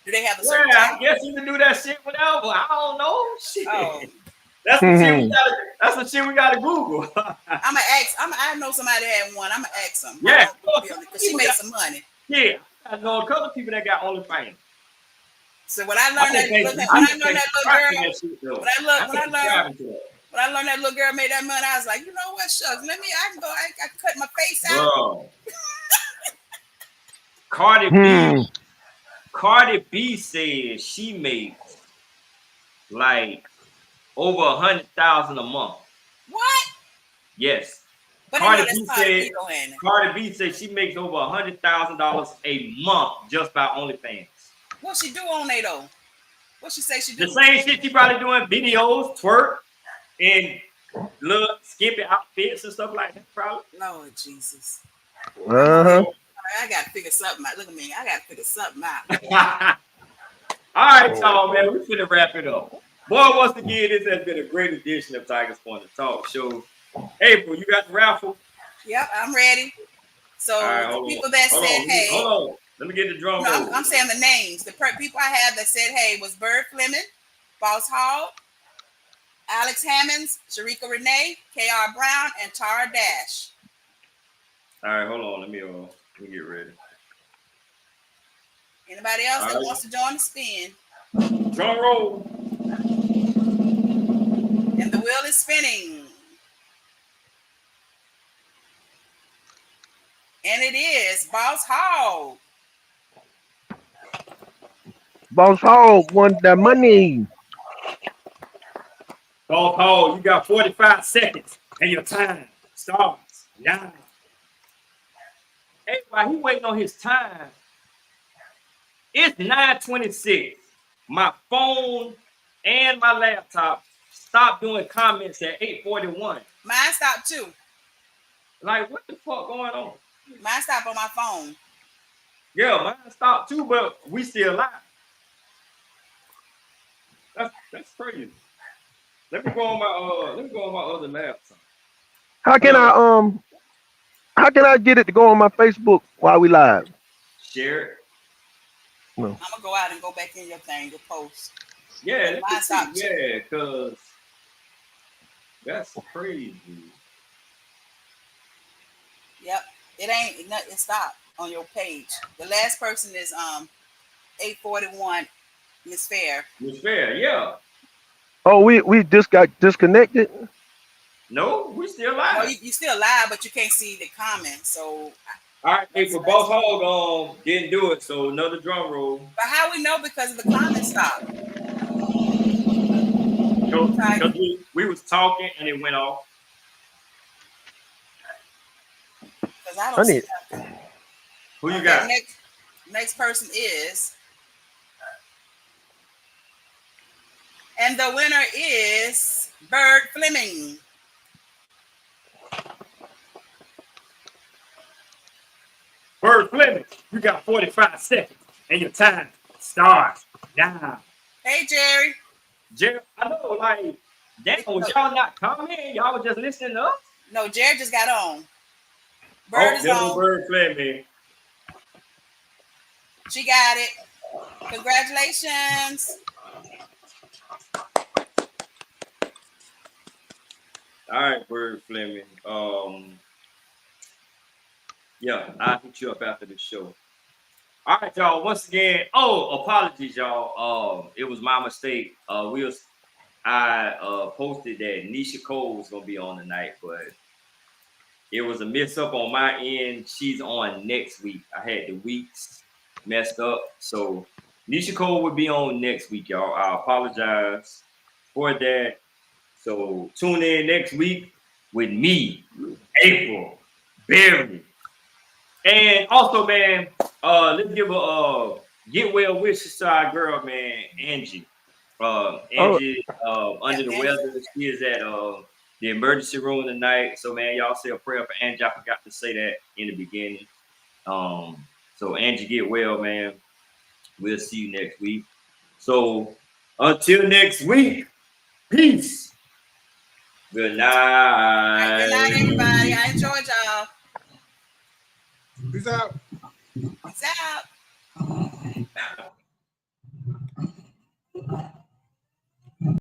do they have a certain time? I guess you can do that shit whenever. I don't know. Shit. Oh. That's the shit we gotta Google. I know somebody had one. I'm gonna ask them. Yeah, because she made some money. Yeah, I know a couple of people that got OnlyFans. So when I learned that little girl made that money, I was like, you know what, shucks, I can go, I can cut my face out. Bro. Cardi B says she makes like over 100,000 a month. What? Yes. But I know Cardi that's B part of said, ego in it. Cardi B said she makes over $100,000 a month just by OnlyFans. What she do on there though? What she say she The do? same shit she probably doing videos, twerk, and little skimpy outfits and stuff like that. Probably. Lord Jesus. Uh-huh. I gotta figure something out. Look at me. I gotta figure something out. All right, y'all, man. We finna wrap it up. Boy, once again, this has been a great edition of Tigers Corner Talk Show. April, you got the raffle? Yep, I'm ready. So All right, the hold people on. that Hold said on. hey, Hold on. Let me get the drum no, roll. I'm saying the names. The people I have that said hey was Bird Fleming, Boss Hall, Alex Hammonds, Sharika Renee, K.R. Brown, and Tara Dash. All right, hold on. Let me get ready. Anybody else All that right. wants to join the spin? Drum roll. And the wheel is spinning. And it is Boss Hall. Boss Hog won the money. Boss Hall, you got 45 seconds, and your time starts now. Hey, while he waiting on his time, it's 9:26. My phone and my laptop stopped doing comments at 8:41. Mine stopped too. Like, what the fuck going on? Mine stopped on my phone. Yeah, mine stopped too, but we still live. That's crazy. Let me go on my other laptop. How can I get it to go on my Facebook while we live? Share it. I'm gonna go out and go back in your thing, your post. Yeah, Mine stopped too. yeah, cause that's crazy. Yep. It stopped on your page. The last person is 841 Miss Fair. Miss Fair, yeah. Oh, we just got disconnected. No, we still No, live. you still live, but you can't see the comments. So All right, April, Boss Hog didn't do it, so another drum roll. but how we know because of the comments stopped? Because we was talking and it went off. Because I don't see nothing. Who you got? Next person is, and the winner is Bird Fleming. Bird Fleming, you got 45 seconds and your time starts now. Hey Jerry. Jerry, I know, like, damn, was y'all not commenting? Y'all was just listening to us? No, Jerry just got on. Bird is on. Bird Fleming. She got it. Congratulations. All right, Bird Fleming. Yeah, I'll hit you up after the show. All right, y'all. Once again, apologies, y'all. It was my mistake. I posted that Nisha Cole was gonna be on tonight, but it was a mess up on my end. She's on next week. I had the weeks messed up, so Nisha Cole will be on next week, y'all. I apologize for that. So tune in next week with me, April, Barry. And also, man, let's give a get well wishes to our girl, man, Angie. Angie under the weather. She is at the emergency room tonight. So, man, y'all say a prayer for Angie. I forgot to say that in the beginning. So Angie, get well, man. We'll see you next week. So until next week, peace. Good night. Good night, everybody. I enjoyed y'all. Peace out. Peace out.